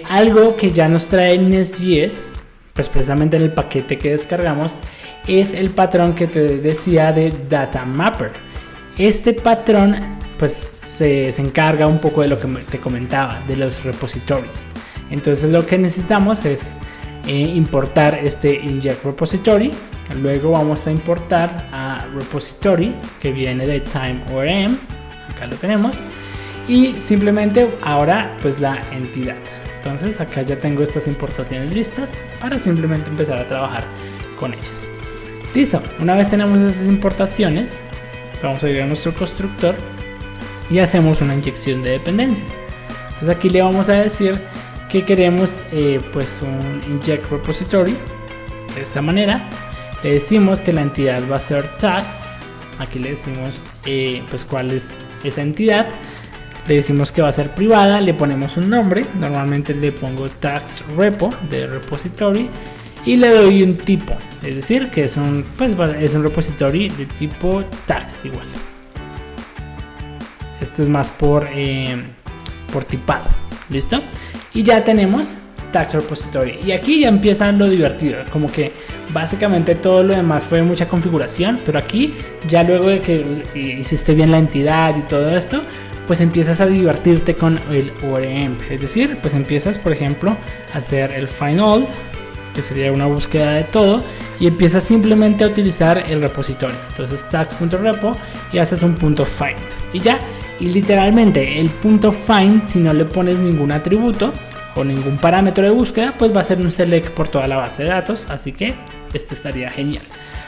Algo que ya nos trae Nest.js, pues precisamente en el paquete que descargamos, es el patrón que te decía de Data Mapper. Este patrón pues se encarga un poco de lo que te comentaba, de los repositorios. Entonces lo que necesitamos es importar este inject repository. Luego vamos a importar a repository que viene de TimeORM. Acá lo tenemos. Y simplemente ahora pues la entidad. Entonces acá ya tengo estas importaciones listas para simplemente empezar a trabajar con ellas. Listo, una vez tenemos esas importaciones, vamos a ir a nuestro constructor y hacemos una inyección de dependencias. Entonces aquí le vamos a decir que queremos pues un inject repository de esta manera. Le decimos que la entidad va a ser tags. Aquí le decimos pues cuál es esa entidad. le decimos que va a ser privada, le ponemos un nombre, normalmente le pongo tags repo de repository y le doy un tipo, es decir que es un repository de tipo tags igual. Esto es más por tipado, ¿listo? Y ya tenemos tags repository y aquí ya empieza lo divertido, como que básicamente todo lo demás fue mucha configuración, pero aquí ya luego de que hiciste bien la entidad y todo esto, pues empiezas a divertirte con el ORM, es decir, pues empiezas por ejemplo a hacer el find all, que sería una búsqueda de todo, y empiezas simplemente a utilizar el repositorio. Entonces tags.repo y haces un .find y ya, y literalmente el .find, si no le pones ningún atributo o ningún parámetro de búsqueda, pues va a ser un select por toda la base de datos, así que este estaría genial.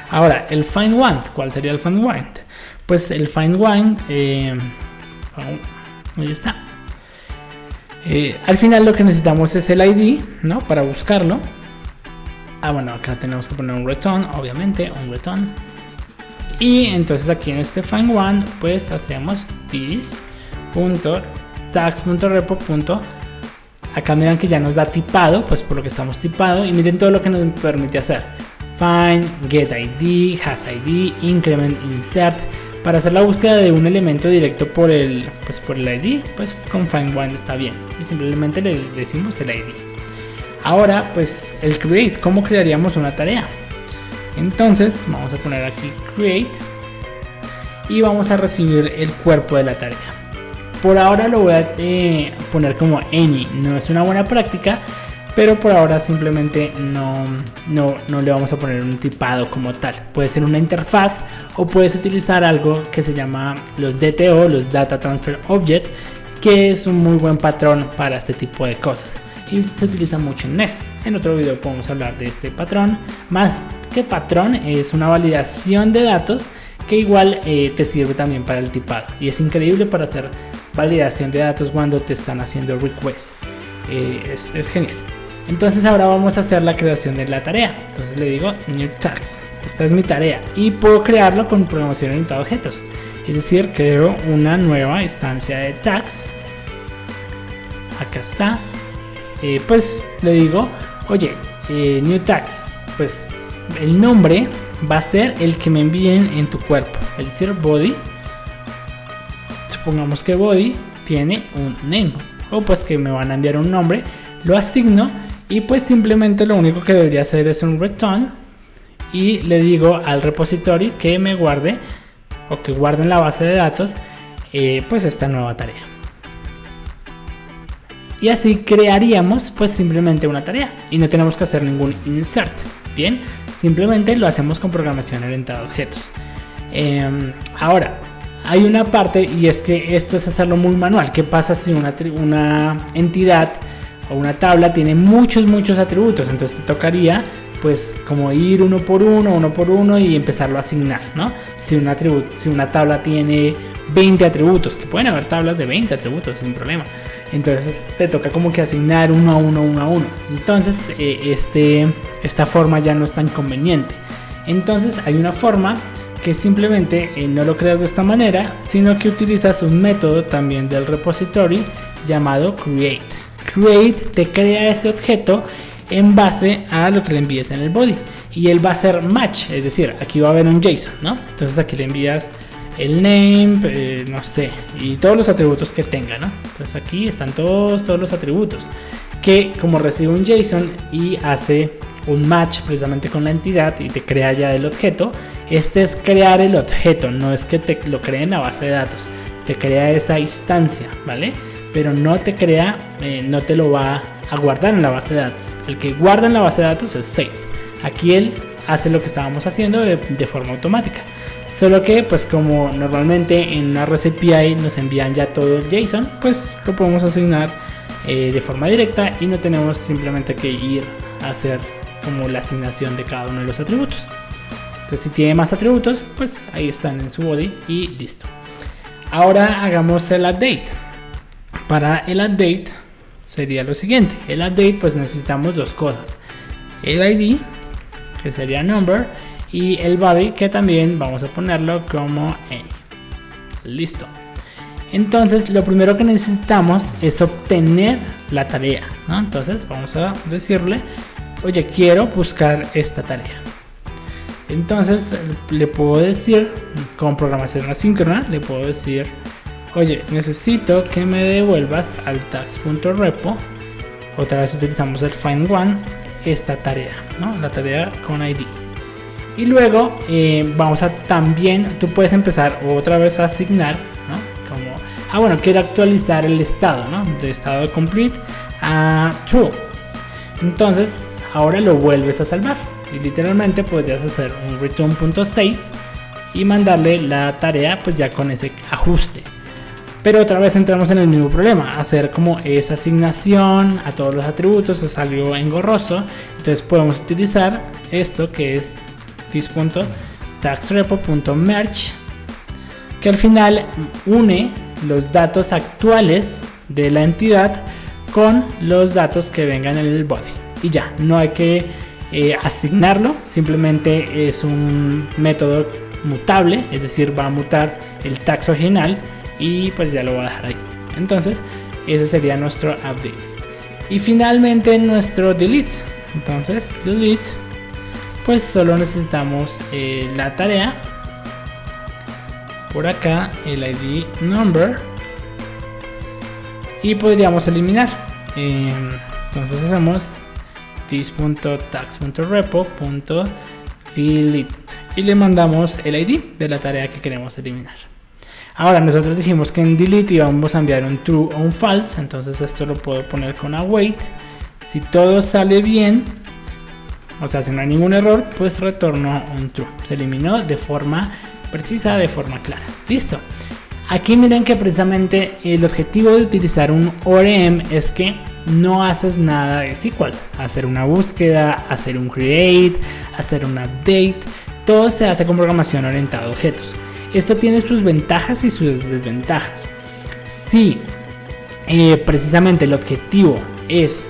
Ahora el find one, ¿cuál sería el find one? Pues el find one, ahí está. Al final lo que necesitamos es el ID, ¿no? Para buscarlo. Bueno, acá tenemos que poner un return, obviamente, un return. Y entonces aquí en este find one, pues hacemos this.tags.repo. Acá miren que ya nos da tipado, pues por lo que estamos tipado. Y miren todo lo que nos permite hacer: find, get ID, has ID, increment, insert. Para hacer la búsqueda de un elemento directo por el ID, pues con find one está bien. Y simplemente le decimos el ID. Ahora pues el create, ¿cómo crearíamos una tarea? Entonces vamos a poner aquí create y vamos a recibir el cuerpo de la tarea. Por ahora lo voy a poner como any, no es una buena práctica, pero por ahora simplemente no le vamos a poner un tipado como tal. Puede ser una interfaz o puedes utilizar algo que se llama los DTO, los Data Transfer Object, que es un muy buen patrón para este tipo de cosas. Y se utiliza mucho en Nest. En otro video podemos hablar de este patrón. Más que patrón, es una validación de datos que igual te sirve también para el tipado. Y es increíble para hacer validación de datos cuando te están haciendo request. Es genial. Entonces ahora vamos a hacer la creación de la tarea. Entonces le digo new tags. Esta es mi tarea. Y puedo crearlo con programación orientada a objetos. Es decir, creo una nueva instancia de tags. Acá está. Pues le digo, oye, new tags, pues el nombre va a ser el que me envíen en tu cuerpo, es decir, body. Supongamos que body tiene un name, o pues que me van a enviar un nombre, lo asigno y pues simplemente lo único que debería hacer es un return y le digo al repository que me guarde o que guarde en la base de datos pues esta nueva tarea. Y así crearíamos pues simplemente una tarea y no tenemos que hacer ningún insert. Bien, simplemente lo hacemos con programación orientada a objetos. Ahora hay una parte, y es que esto es hacerlo muy manual. ¿Qué pasa si una entidad o una tabla tiene muchos atributos? Entonces te tocaría pues como ir uno por uno y empezarlo a asignar, ¿no? Si una tabla tiene 20 atributos, que pueden haber tablas de 20 atributos sin problema, entonces te toca como que asignar uno a uno. Entonces esta forma ya no es tan conveniente. Entonces hay una forma que simplemente no lo creas de esta manera, sino que utilizas un método también del repository llamado create. Create te crea ese objeto en base a lo que le envíes en el body y él va a ser match, es decir, aquí va a haber un JSON, ¿no? Entonces aquí le envías el name, no sé, y todos los atributos que tenga, ¿no? Entonces aquí están todos los atributos que como recibe un JSON y hace un match precisamente con la entidad y te crea ya el objeto. Este es crear el objeto, no es que te lo cree en la base de datos, te crea esa instancia, ¿vale? Pero no te crea, no te lo va a guardar en la base de datos. El que guarda en la base de datos es safe. Aquí él hace lo que estábamos haciendo de forma automática. Solo que pues como normalmente en una REST API nos envían ya todo el JSON, pues lo podemos asignar de forma directa y no tenemos simplemente que ir a hacer como la asignación de cada uno de los atributos. Entonces si tiene más atributos, pues ahí están en su body y listo. Ahora hagamos el update. Para el update sería lo siguiente. El update pues necesitamos dos cosas: el ID, que sería number, y el body, que también vamos a ponerlo como any. Listo. Entonces lo primero que necesitamos es obtener la tarea, ¿no? Entonces vamos a decirle, oye, quiero buscar esta tarea. Entonces le puedo decir, con programación asíncrona, le puedo decir, oye, necesito que me devuelvas al tags.repo. Otra vez utilizamos el find one, esta tarea, ¿no? La tarea con ID. Y luego vamos a también, tú puedes empezar otra vez a asignar, ¿no? Como, bueno, quiero actualizar el estado, ¿no? De estado complete a true. Entonces ahora lo vuelves a salvar. Y literalmente podrías hacer un return.save y mandarle la tarea pues ya con ese ajuste. Pero otra vez entramos en el mismo problema, hacer como esa asignación a todos los atributos es algo engorroso. Entonces podemos utilizar esto que es this.tagsrepo.merge, que al final une los datos actuales de la entidad con los datos que vengan en el body. Y ya, no hay que asignarlo, simplemente es un método mutable, es decir, va a mutar el tags original y pues ya lo voy a dejar ahí. Entonces ese sería nuestro update. Y finalmente nuestro delete. Entonces delete, pues solo necesitamos la tarea, por acá el ID number, y podríamos eliminar. Entonces hacemos this.tags.repo.delete y le mandamos el ID de la tarea que queremos eliminar. Ahora nosotros dijimos que en delete íbamos a enviar un true o un false, entonces esto lo puedo poner con await. Si todo sale bien, o sea, si no hay ningún error, pues retorno un true. Se eliminó de forma precisa, de forma clara. Listo. Aquí miren que precisamente el objetivo de utilizar un ORM es que no haces nada de SQL. Hacer una búsqueda, hacer un create, hacer un update, todo se hace con programación orientada a objetos. Esto tiene sus ventajas y sus desventajas. Si precisamente el objetivo es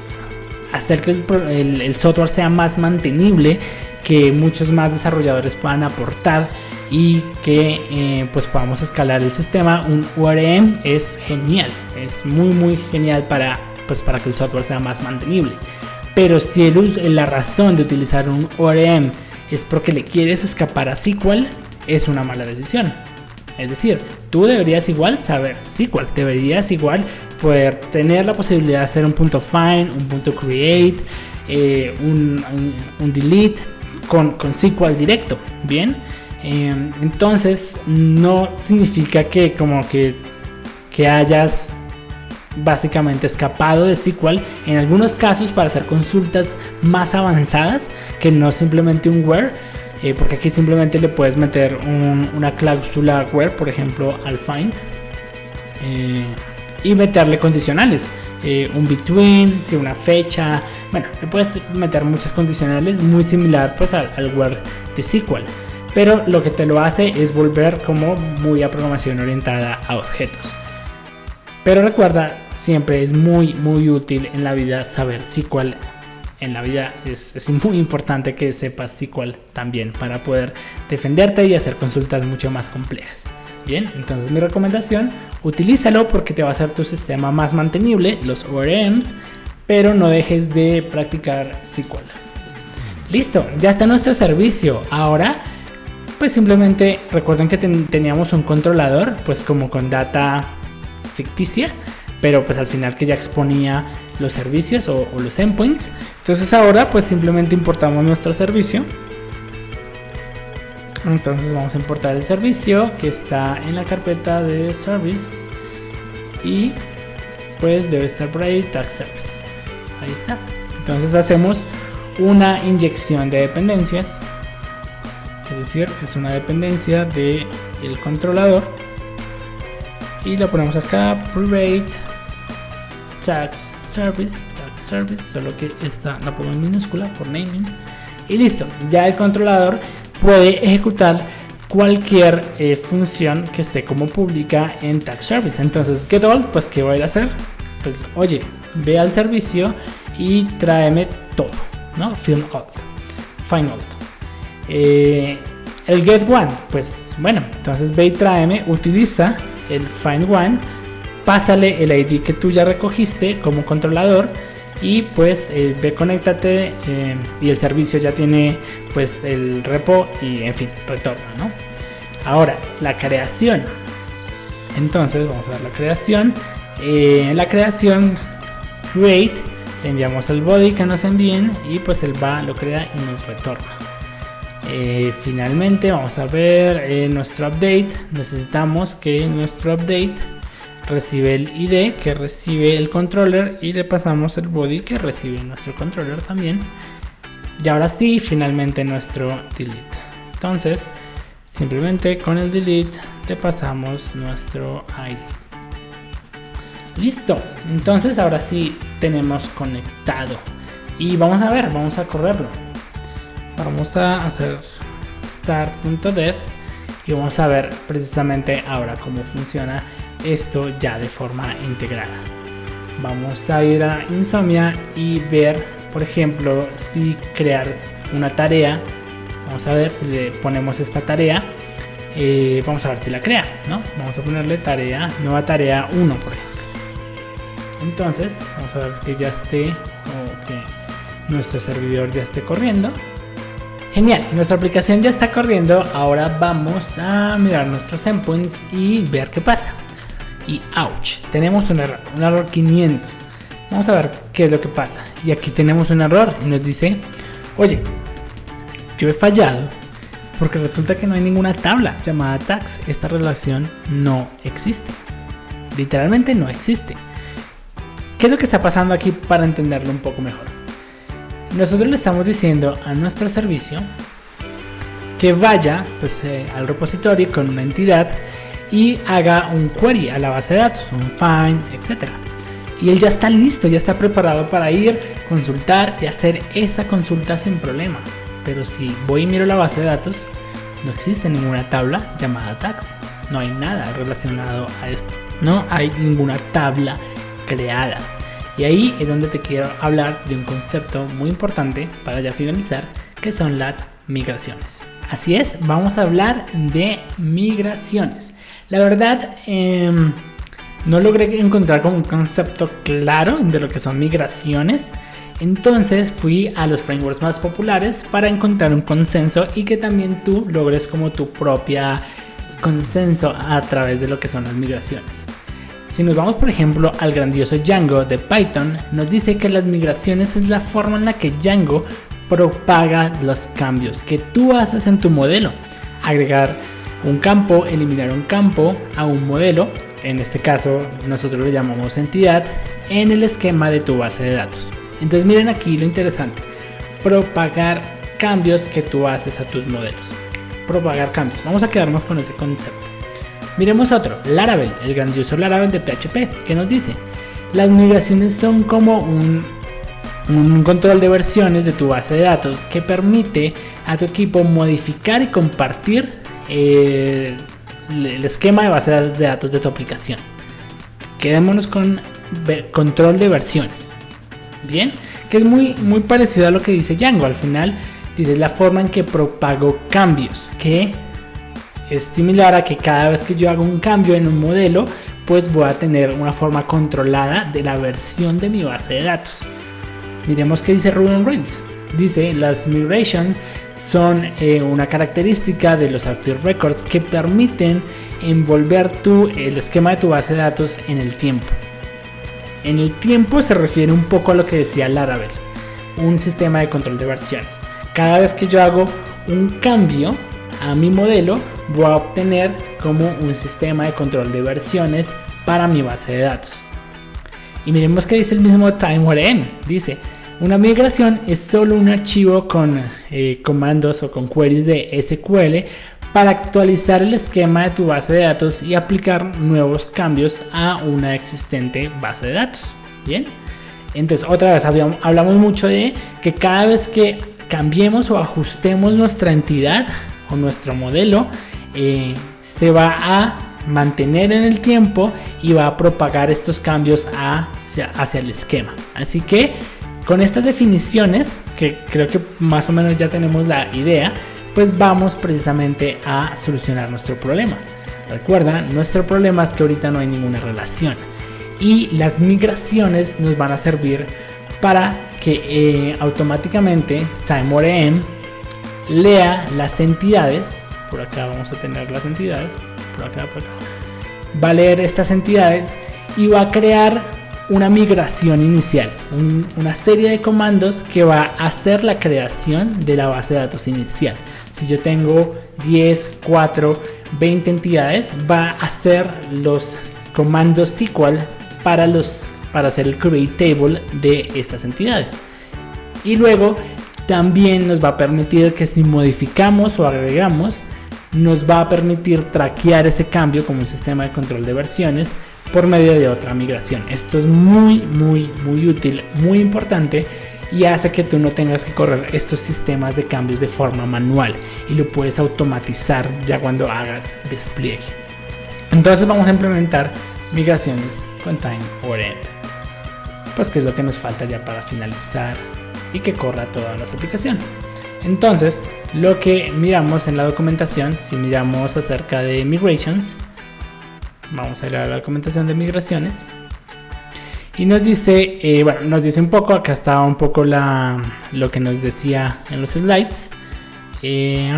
hacer que el software sea más mantenible, que muchos más desarrolladores puedan aportar y que pues podamos escalar el sistema, un ORM es genial, es muy genial para que el software sea más mantenible. Pero si la razón de utilizar un ORM es porque le quieres escapar a SQL, es una mala decisión. Es decir, tú deberías igual saber SQL, deberías igual poder tener la posibilidad de hacer un punto find, un punto create, un delete con SQL directo, ¿bien? Entonces no significa que hayas básicamente escapado de SQL en algunos casos para hacer consultas más avanzadas que no simplemente un where, porque aquí simplemente le puedes meter una cláusula where, por ejemplo al find, y meterle condicionales, un between, si una fecha, bueno, le puedes meter muchas condicionales muy similar pues al where de SQL. Pero lo que te lo hace es volver como muy a programación orientada a objetos. Pero recuerda, siempre es muy útil en la vida saber SQL. En la vida es muy importante que sepas SQL también para poder defenderte y hacer consultas mucho más complejas. Bien, entonces mi recomendación, utilízalo porque te va a hacer tu sistema más mantenible, los ORMs, pero no dejes de practicar SQL. Listo, ya está nuestro servicio. Ahora pues simplemente recuerden que teníamos un controlador pues como con data ficticia, pero pues al final que ya exponía los servicios o los endpoints. Entonces ahora pues simplemente importamos nuestro servicio. Entonces vamos a importar el servicio que está en la carpeta de service y pues debe estar por ahí tag service. Ahí está. Entonces hacemos una inyección de dependencias. Es decir, es una dependencia del controlador y la ponemos acá, private tags service, solo que esta la pongo en minúscula por naming y listo. Ya el controlador puede ejecutar cualquier función que esté como pública en tag service. Entonces get all, pues ¿qué voy a ir a hacer? Pues oye, ve al servicio y tráeme todo, ¿no? Find all. El get one, pues bueno, entonces ve y tráeme, utiliza el find one, pásale el ID que tú ya recogiste como controlador y pues ve, conéctate y el servicio ya tiene pues el repo y en fin, retorna, ¿no? Ahora, la creación. Entonces vamos a ver la creación. En la creación create, le enviamos el body que nos envíen y pues él va, lo crea y nos retorna. Finalmente vamos a ver nuestro update. Necesitamos que nuestro update recibe el ID que recibe el controller y le pasamos el body que recibe nuestro controller también. Y ahora sí, finalmente nuestro delete. Entonces simplemente con el delete le pasamos nuestro ID. Listo, entonces ahora sí tenemos conectado y vamos a ver, vamos a correrlo. Vamos a hacer start.dev y vamos a ver precisamente ahora cómo funciona esto ya de forma integrada. Vamos a ir a Insomnia y ver, por ejemplo, si crear una tarea. Vamos a ver si le ponemos esta tarea. Vamos a ver si la crea, ¿no? Vamos a ponerle tarea, nueva tarea 1, por ejemplo. Entonces, vamos a ver que ya esté o que nuestro servidor ya esté corriendo. Genial, nuestra aplicación ya está corriendo. Ahora vamos a mirar nuestros endpoints y ver qué pasa. Y ouch, tenemos un error 500. Vamos a ver qué es lo que pasa. Y aquí tenemos un error y nos dice, oye, yo he fallado porque resulta que no hay ninguna tabla llamada tags. Esta relación no existe. Literalmente no existe. ¿Qué es lo que está pasando aquí para entenderlo un poco mejor? Nosotros le estamos diciendo a nuestro servicio que vaya pues, al repositorio con una entidad y haga un query a la base de datos, un find, etc. Y él ya está listo, ya está preparado para ir, consultar y hacer esa consulta sin problema. Pero si voy y miro la base de datos, no existe ninguna tabla llamada tags. No hay nada relacionado a esto. No hay ninguna tabla creada. Y ahí es donde te quiero hablar de un concepto muy importante para ya finalizar, que son las migraciones. Así es, vamos a hablar de migraciones. La verdad, no logré encontrar como un concepto claro de lo que son migraciones. Entonces fui a los frameworks más populares para encontrar un consenso y que también tú logres como tu propia consenso a través de lo que son las migraciones. Si nos vamos por ejemplo al grandioso Django de Python, nos dice que las migraciones es la forma en la que Django propaga los cambios que tú haces en tu modelo. Agregar un campo, eliminar un campo a un modelo, en este caso nosotros lo llamamos entidad, en el esquema de tu base de datos. Entonces miren aquí lo interesante, propagar cambios que tú haces a tus modelos. Propagar cambios, vamos a quedarnos con ese concepto. Miremos otro, Laravel, el grandioso Laravel de PHP, que nos dice, las migraciones son como un control de versiones de tu base de datos que permite a tu equipo modificar y compartir el esquema de base de datos de tu aplicación. Quedémonos con control de versiones. Bien, que es muy parecido a lo que dice Django. Al final dice la forma en que propago cambios, que es similar a que cada vez que yo hago un cambio en un modelo, pues voy a tener una forma controlada de la versión de mi base de datos. Miremos qué dice Ruby on Rails. Dice, las migrations son una característica de los Active Records que permiten envolver el esquema de tu base de datos en el tiempo. En el tiempo se refiere un poco a lo que decía Laravel, un sistema de control de versiones. Cada vez que yo hago un cambio a mi modelo, voy a obtener como un sistema de control de versiones para mi base de datos. Y miremos que dice el mismo TimeWren. Dice, una migración es solo un archivo con comandos o con queries de SQL para actualizar el esquema de tu base de datos y aplicar nuevos cambios a una existente base de datos. Bien, entonces otra vez hablamos mucho de que cada vez que cambiemos o ajustemos nuestra entidad o nuestro modelo, se va a mantener en el tiempo y va a propagar estos cambios hacia el esquema. Así que con estas definiciones, que creo que más o menos ya tenemos la idea, pues vamos precisamente a solucionar nuestro problema. Recuerda, nuestro problema es que ahorita no hay ninguna relación y las migraciones nos van a servir para que automáticamente TimeORM lea las entidades. Por acá vamos a tener las entidades, por acá. Va a leer estas entidades y va a crear una migración inicial, una serie de comandos que va a hacer la creación de la base de datos inicial. Si yo tengo 10, 4, 20 entidades, va a hacer los comandos SQL para hacer el create table de estas entidades. Y luego también nos va a permitir que si modificamos o agregamos, nos va a permitir traquear ese cambio como un sistema de control de versiones por medio de otra migración. Esto es muy útil, muy importante, y hace que tú no tengas que correr estos sistemas de cambios de forma manual y lo puedes automatizar ya cuando hagas despliegue. Entonces vamos a implementar migraciones con TimeORM, pues que es lo que nos falta ya para finalizar y que corra toda nuestra aplicación. Entonces, lo que miramos en la documentación, si miramos acerca de migrations, vamos a ir a la documentación de migraciones y nos dice, nos dice un poco, acá está un poco lo que nos decía en los slides, y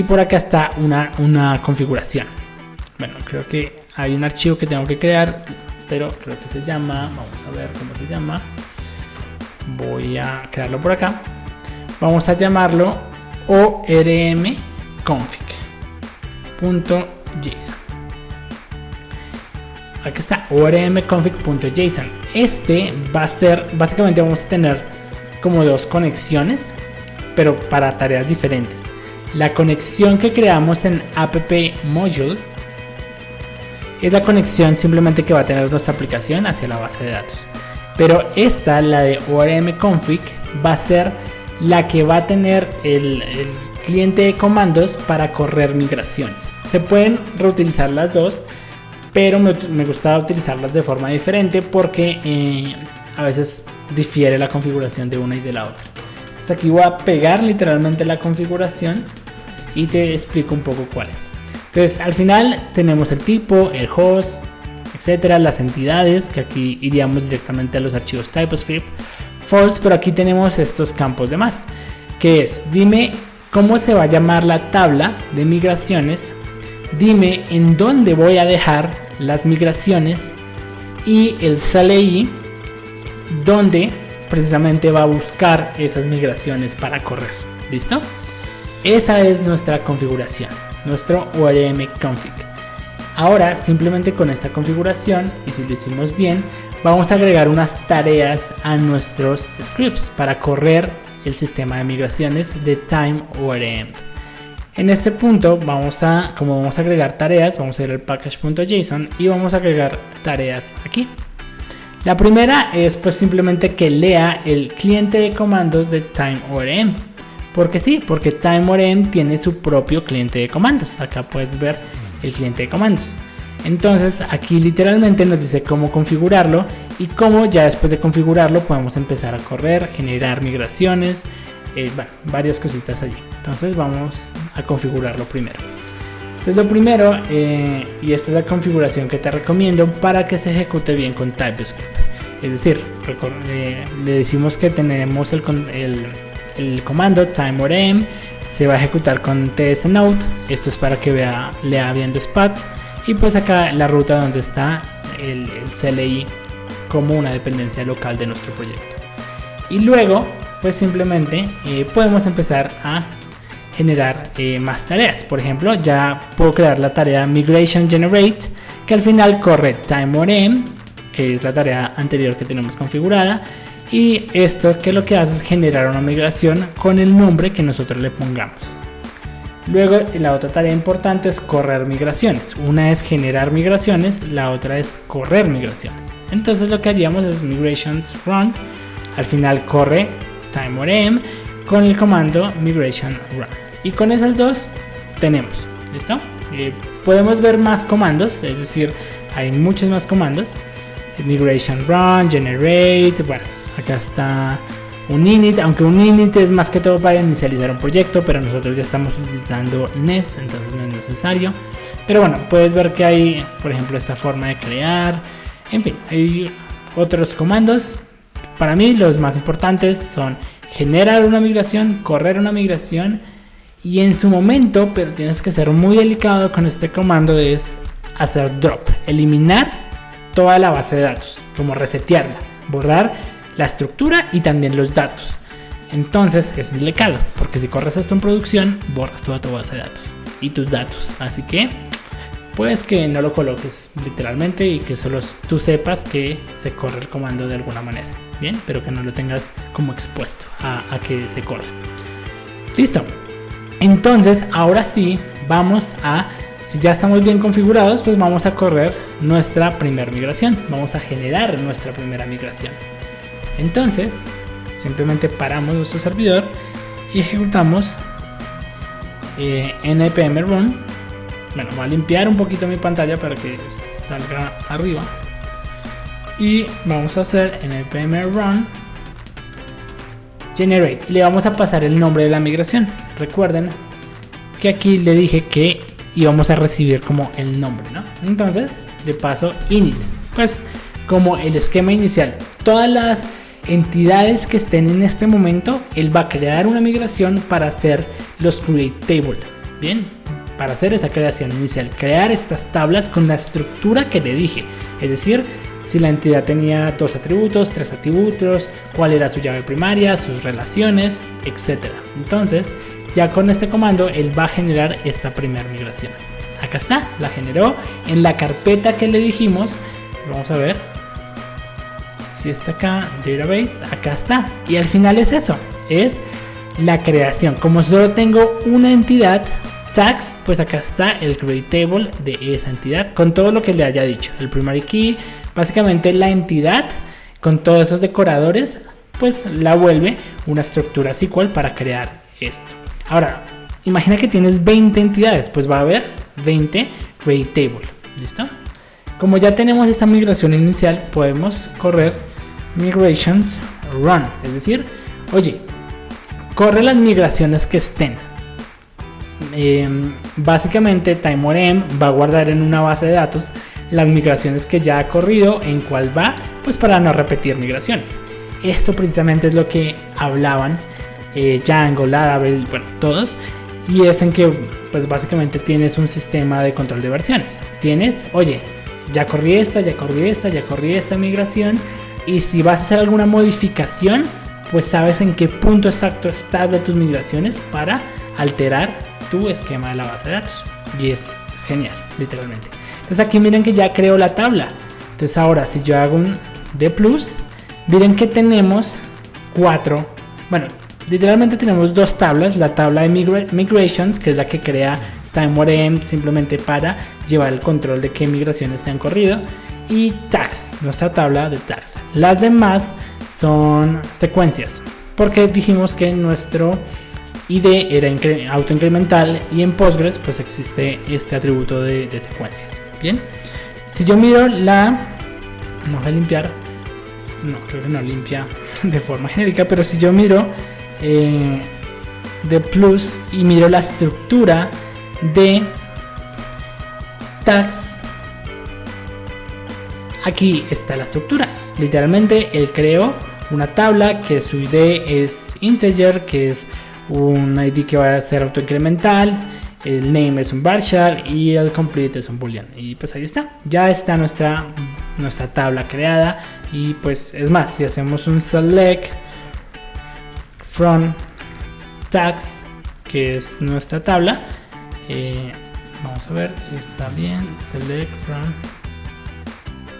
por acá está una configuración. Bueno, creo que hay un archivo que tengo que crear, pero creo que se llama, vamos a ver cómo se llama. Voy a crearlo por acá. Vamos a llamarlo ormconfig.json. Aquí está ormconfig.json. Este va a ser, básicamente vamos a tener como dos conexiones, pero para tareas diferentes. La conexión que creamos en app module es la conexión simplemente que va a tener nuestra aplicación hacia la base de datos. Pero esta, la de ormconfig, va a ser la que va a tener el cliente de comandos para correr migraciones. Se pueden reutilizar las dos, pero me gusta utilizarlas de forma diferente porque a veces difiere la configuración de una y de la otra. Entonces aquí voy a pegar literalmente la configuración y te explico un poco cuál es. Entonces al final tenemos el tipo, el host, etcétera, las entidades, que aquí iríamos directamente a los archivos TypeScript, false, pero aquí tenemos estos campos de más, que es, dime cómo se va a llamar la tabla de migraciones, dime en dónde voy a dejar las migraciones y el CLI donde precisamente va a buscar esas migraciones para correr. ¿Listo? Esa es nuestra configuración, nuestro ormconfig. Ahora simplemente con esta configuración, y si lo hicimos bien, vamos a agregar unas tareas a nuestros scripts para correr el sistema de migraciones de TimeORM. En este punto como vamos a agregar tareas, vamos a ir al package.json y vamos a agregar tareas aquí. La primera es pues simplemente que lea el cliente de comandos de TimeORM. Porque sí, porque TimeORM tiene su propio cliente de comandos. Acá puedes ver el cliente de comandos. Entonces aquí literalmente nos dice cómo configurarlo y cómo ya después de configurarlo podemos empezar a correr, generar migraciones, varias cositas allí. Entonces vamos a configurarlo primero. Entonces lo primero, y esta es la configuración que te recomiendo para que se ejecute bien con TypeScript. Es decir, le decimos que tenemos el comando TimeORM, se va a ejecutar con tsnode. Esto es para que lea bien los paths. Y pues acá la ruta donde está el CLI como una dependencia local de nuestro proyecto. Y luego pues simplemente podemos empezar a generar más tareas. Por ejemplo, ya puedo crear la tarea migration generate, que al final corre TimeORM, que es la tarea anterior que tenemos configurada. Y esto que lo que hace es generar una migración con el nombre que nosotros le pongamos. Luego la otra tarea importante es correr migraciones. Una es generar migraciones, la otra es correr migraciones. Entonces lo que haríamos es migrations run. Al final corre TimeORM con el comando migration run. Y con esas dos tenemos. ¿Listo? Podemos ver más comandos, es decir, hay muchos más comandos. Migration run, generate, bueno. Acá está un init, aunque un init es más que todo para inicializar un proyecto, pero nosotros ya estamos utilizando NES, entonces no es necesario. Pero bueno, puedes ver que hay, por ejemplo, esta forma de crear, en fin, hay otros comandos. Para mí los más importantes son generar una migración, correr una migración, y en su momento, pero tienes que ser muy delicado con este comando, es hacer drop, eliminar toda la base de datos, como resetearla, borrar la estructura y también los datos. Entonces es delicado, porque si corres esto en producción, borras toda tu base de datos y tus datos. Así que pues que no lo coloques literalmente y que solo tú sepas que se corre el comando de alguna manera, bien, pero que no lo tengas como expuesto a que se corra. Listo. Entonces ahora sí vamos a, si ya estamos bien configurados, pues vamos a correr nuestra primera migración, vamos a generar nuestra primera migración. Entonces simplemente paramos nuestro servidor y ejecutamos npm run. Bueno, voy a limpiar un poquito mi pantalla para que salga arriba y vamos a hacer npm run generate y le vamos a pasar el nombre de la migración. Recuerden que aquí le dije que íbamos a recibir como el nombre, ¿no? Entonces le paso init, pues como el esquema inicial. Todas las entidades que estén en este momento, él va a crear una migración para hacer los create table, bien, para hacer esa creación inicial, crear estas tablas con la estructura que le dije, es decir, si la entidad tenía 2 atributos, 3 atributos, cuál era su llave primaria, sus relaciones, etc. Entonces ya con este comando él va a generar esta primera migración. Acá está, la generó en la carpeta que le dijimos. Vamos a ver si está acá, database, acá está. Y al final es eso, es la creación. Como solo tengo una entidad, tags, pues acá está el create table de esa entidad con todo lo que le haya dicho. El primary key, básicamente la entidad con todos esos decoradores, pues la vuelve una estructura SQL para crear esto. Ahora, imagina que tienes 20 entidades, pues va a haber 20 create table. ¿Listo? Como ya tenemos esta migración inicial, podemos correr migrations run, es decir, oye, corre las migraciones que estén. Básicamente TimeORM va a guardar en una base de datos las migraciones que ya ha corrido, en cuál va, pues para no repetir migraciones. Esto precisamente es lo que hablaban Django, Laravel, bueno, todos, y es en que pues básicamente tienes un sistema de control de versiones. Tienes, oye, ya corrí esta migración, y si vas a hacer alguna modificación, pues sabes en qué punto exacto estás de tus migraciones para alterar tu esquema de la base de datos. Y es genial, literalmente. Entonces aquí miren que ya creo la tabla. Entonces ahora si yo hago un D+, miren que tenemos 4, bueno, literalmente tenemos 2 tablas. La tabla de migrations, que es la que crea TimeORM simplemente para llevar el control de qué migraciones se han corrido, y tags, nuestra tabla de tags. Las demás son secuencias, porque dijimos que nuestro ID era autoincremental y en Postgres pues existe este atributo de secuencias. Bien, si yo miro vamos a limpiar, no, creo que no limpia de forma genérica, pero si yo miro de plus y miro la estructura de tags, aquí está la estructura. Literalmente él creó una tabla que su ID es integer, que es un ID que va a ser autoincremental, el name es un varchar y el complete es un boolean, y pues ahí está, ya está nuestra tabla creada. Y pues es más, si hacemos un select from tags, que es nuestra tabla, vamos a ver si está bien, select from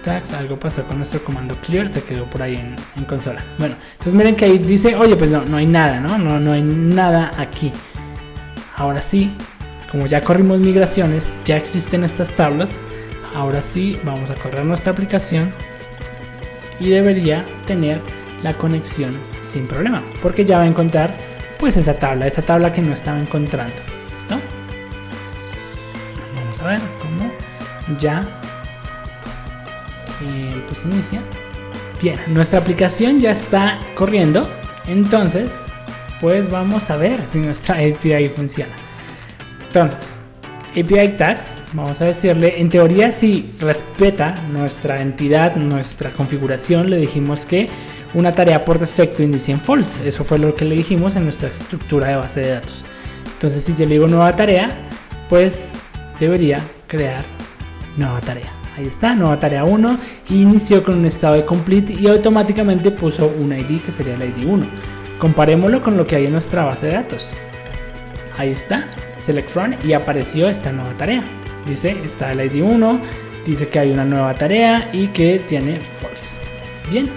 tags, algo pasó con nuestro comando clear, se quedó por ahí en consola. Bueno, entonces miren que ahí dice, oye, pues no hay nada, no hay nada aquí. Ahora sí, como ya corrimos migraciones, ya existen estas tablas. Ahora sí vamos a correr nuestra aplicación y debería tener la conexión sin problema, porque ya va a encontrar pues esa tabla que no estaba encontrando. ¿Listo? Vamos a ver cómo ya pues inicia. Bien, nuestra aplicación ya está corriendo Entonces, pues vamos a ver si nuestra API funciona. Entonces, API tags, vamos a decirle, en teoría si respeta nuestra entidad, nuestra configuración, le dijimos que una tarea por defecto inicia en false. Eso fue lo que le dijimos en nuestra estructura de base de datos. Entonces si yo le digo nueva tarea, pues debería crear nueva tarea. Ahí está, nueva tarea 1, inició con un estado de complete y automáticamente puso un ID que sería el ID 1. Comparémoslo con lo que hay en nuestra base de datos. Ahí está, select from, y apareció esta nueva tarea. Dice, está el ID 1, dice que hay una nueva tarea y que tiene false. Bien,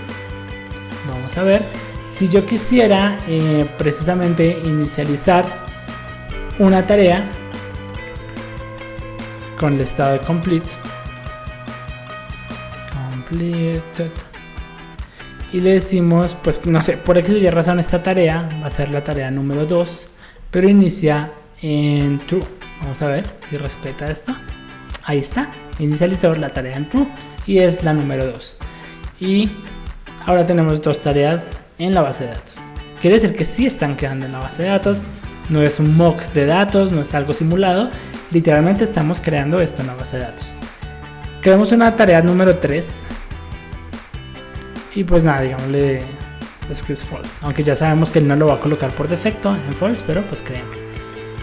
vamos a ver si yo quisiera precisamente inicializar una tarea con el estado de completed y le decimos, pues no sé, por X o Y razón esta tarea va a ser la tarea número 2, pero inicia en true. Vamos a ver si respeta esto. Ahí está, inicializó la tarea en true y es la número 2. Y ahora tenemos dos tareas en la base de datos. Quiere decir que sí están quedando en la base de datos. No es un mock de datos, no es algo simulado. Literalmente estamos creando esto en la base de datos. Creamos una tarea número 3. Y pues nada, digámosle pues que es false. Aunque ya sabemos que él no lo va a colocar por defecto en false, pero pues creemos.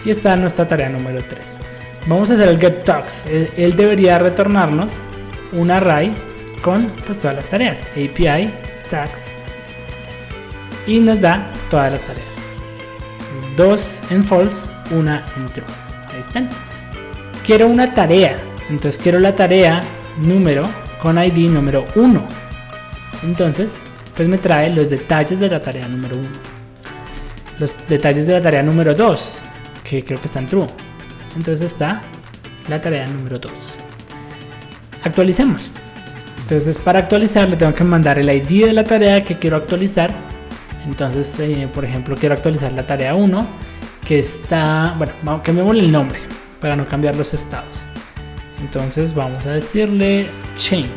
Y está nuestra tarea número 3. Vamos a hacer el get tags. Él debería retornarnos un array con pues todas las tareas. API tags. Y nos da todas las tareas. 2 en false, una en true. Ahí están. Quiero una tarea. Entonces quiero la tarea número con ID número 1. Entonces, pues me trae los detalles de la tarea número 1. Los detalles de la tarea número 2, que creo que está en true. Entonces está la tarea número 2. Actualicemos. Entonces para actualizar le tengo que mandar el ID de la tarea que quiero actualizar. Entonces, por ejemplo, quiero actualizar la tarea 1, que está, bueno, cambiémosle el nombre para no cambiar los estados. Entonces vamos a decirle change,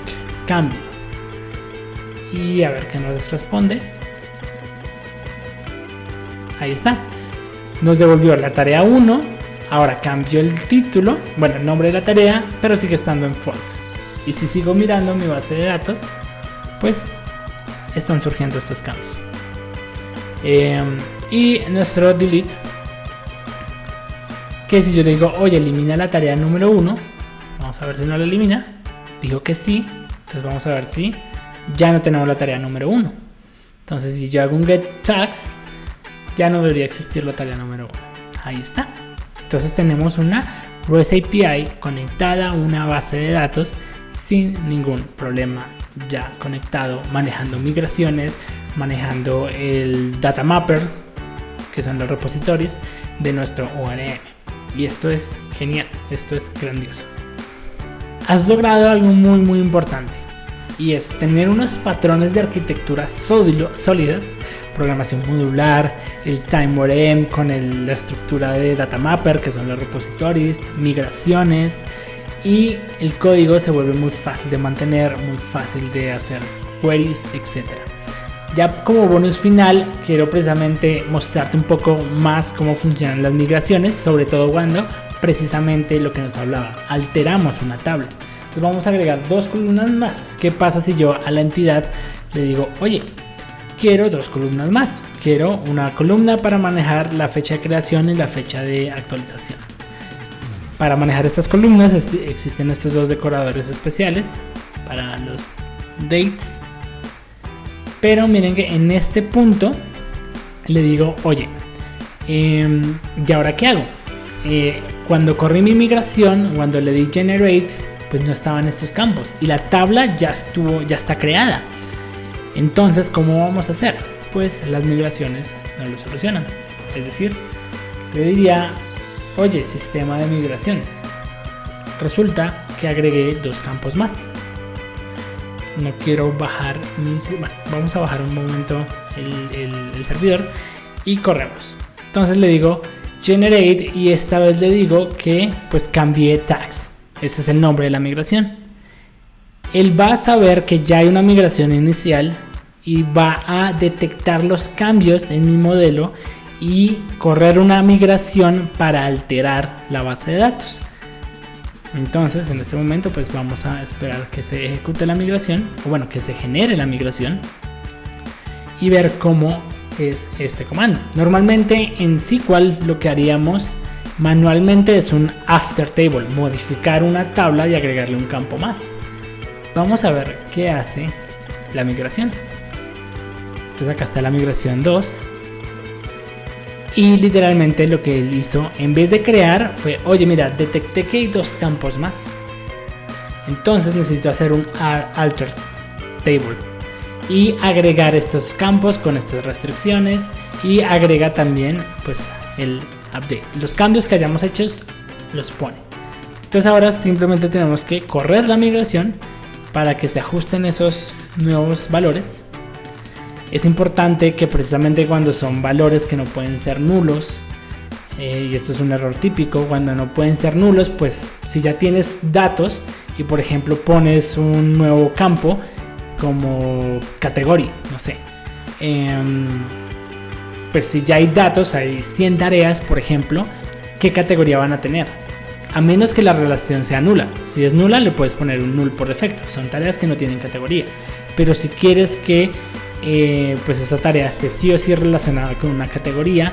cambio. Y a ver qué nos responde. Ahí está. Nos devolvió la tarea 1. Ahora cambió el título, bueno, el nombre de la tarea, pero sigue estando en false. Y si sigo mirando mi base de datos, pues están surgiendo estos cambios. Y nuestro delete, que si yo le digo, oye, elimina la tarea número 1, vamos a ver si no la elimina. Dijo que sí, entonces vamos a ver si ya no tenemos la tarea número 1. Entonces si yo hago un get tags, ya no debería existir la tarea número 1. Ahí está. Entonces tenemos una REST API conectada a una base de datos sin ningún problema, ya conectado, manejando migraciones, manejando el data mapper, que son los repositorios de nuestro ORM. Y esto es genial, esto es grandioso. Has logrado algo muy importante, y es tener unos patrones de arquitectura sólidos, programación modular, el TimeORM con la estructura de data mapper, que son los repositorios, migraciones, y el código se vuelve muy fácil de mantener, muy fácil de hacer queries, etc. Ya como bonus final, quiero precisamente mostrarte un poco más cómo funcionan las migraciones, sobre todo cuando precisamente lo que nos hablaba, alteramos una tabla. Entonces vamos a agregar 2 columnas más. ¿Qué pasa si yo a la entidad le digo, oye, quiero 2 columnas más? Quiero una columna para manejar la fecha de creación y la fecha de actualización. Para manejar estas columnas existen estos 2 decoradores especiales para los dates. Pero miren que en este punto le digo, oye, ¿y ahora qué hago? Cuando corrí mi migración, cuando le di generate, pues no estaban estos campos y la tabla ya está creada. Entonces, ¿cómo vamos a hacer? Pues las migraciones no lo solucionan. Es decir, le diría, oye, sistema de migraciones, resulta que agregué 2 campos más. No quiero bajar bueno, vamos a bajar un momento el servidor y corremos. Entonces le digo generate y esta vez le digo que pues cambié tags. Ese es el nombre de la migración. Él va a saber que ya hay una migración inicial y va a detectar los cambios en mi modelo y correr una migración para alterar la base de datos. Entonces en este momento pues vamos a esperar que se ejecute la migración, o bueno, que se genere la migración y ver cómo es este comando. Normalmente en SQL lo que haríamos manualmente es un after table, modificar una tabla y agregarle un campo más. Vamos a ver qué hace la migración. Entonces acá está la migración 2 y literalmente lo que él hizo en vez de crear fue, oye mira, detecté que hay 2 campos más, entonces necesito hacer un alter table y agregar estos campos con estas restricciones, y agrega también pues el update, los cambios que hayamos hecho los pone. Entonces ahora simplemente tenemos que correr la migración para que se ajusten esos nuevos valores. Es importante que precisamente cuando son valores que no pueden ser nulos, y esto es un error típico, cuando no pueden ser nulos, pues si ya tienes datos y por ejemplo pones un nuevo campo como categoría, no sé, pues si ya hay datos, hay 100 tareas por ejemplo, ¿qué categoría van a tener? A menos que la relación sea nula. Si es nula le puedes poner un null por defecto, son tareas que no tienen categoría. Pero si quieres que pues esa tarea esté sí o sí relacionada con una categoría,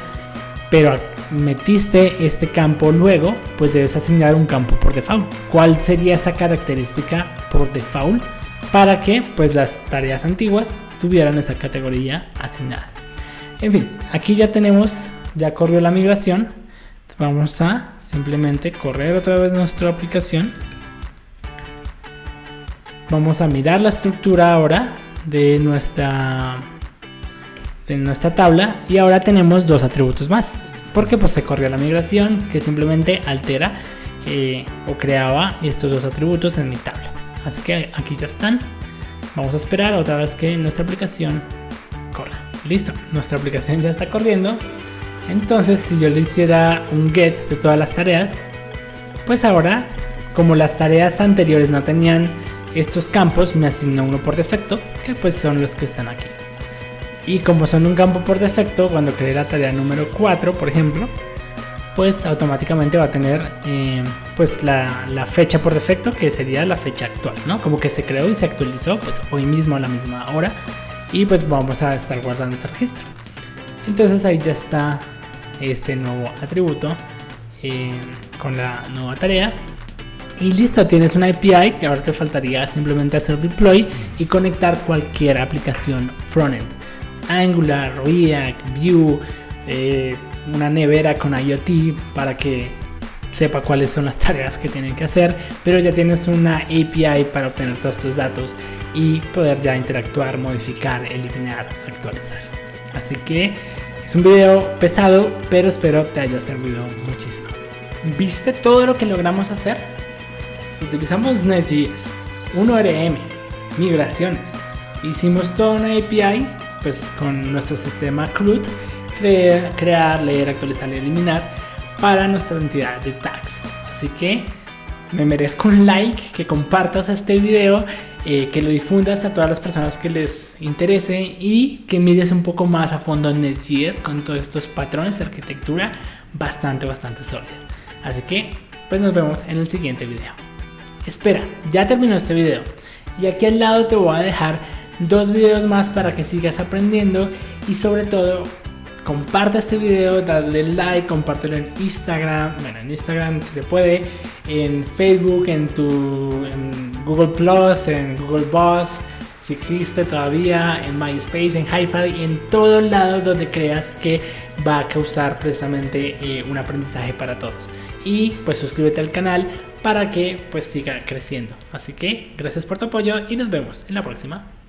pero metiste este campo luego, pues debes asignar un campo por default. ¿Cuál sería esa característica por default para que pues las tareas antiguas tuvieran esa categoría asignada? En fin, aquí ya tenemos, ya corrió la migración. Vamos a simplemente correr otra vez nuestra aplicación. Vamos a mirar la estructura ahora de nuestra tabla, y ahora tenemos 2 atributos más, porque pues se corrió la migración que simplemente altera o creaba estos 2 atributos en mi tabla. Así que aquí ya están. Vamos a esperar otra vez que nuestra aplicación corra. Listo, nuestra aplicación ya está corriendo. Entonces si yo le hiciera un get de todas las tareas, pues ahora, como las tareas anteriores no tenían estos campos, me asigna uno por defecto, que pues son los que están aquí. Y como son un campo por defecto, cuando cree la tarea número 4 por ejemplo, pues automáticamente va a tener pues la fecha por defecto, que sería la fecha actual, ¿no? Como que se creó y se actualizó pues hoy mismo a la misma hora, y pues vamos a estar guardando este registro. Entonces ahí ya está este nuevo atributo con la nueva tarea. Y listo, tienes una API que ahora te faltaría simplemente hacer deploy y conectar cualquier aplicación frontend. Angular, React, Vue, una nevera con IoT para que sepa cuáles son las tareas que tienen que hacer, pero ya tienes una API para obtener todos tus datos y poder ya interactuar, modificar, eliminar, actualizar. Así que es un video pesado, pero espero te haya servido muchísimo. ¿Viste todo lo que logramos hacer? Utilizamos Nest.js, un ORM, migraciones, hicimos toda una API pues con nuestro sistema CRUD, crear, leer, actualizar y eliminar para nuestra entidad de tags. Así que me merezco un like, que compartas este video, que lo difundas a todas las personas que les interese y que mires un poco más a fondo en Nest.js con todos estos patrones de arquitectura bastante sólidos. Así que pues nos vemos en el siguiente video. Espera, ya terminó este video y aquí al lado te voy a dejar 2 videos más para que sigas aprendiendo, y sobre todo comparte este video, dale like, compártelo en Instagram, bueno, en Instagram si se puede, en Facebook, en Google Plus, en Google Boss, si existe todavía, en MySpace, en Hi-Fi, en todo lado donde creas que va a causar precisamente un aprendizaje para todos. Y pues suscríbete al canal para que pues siga creciendo. Así que gracias por tu apoyo y nos vemos en la próxima.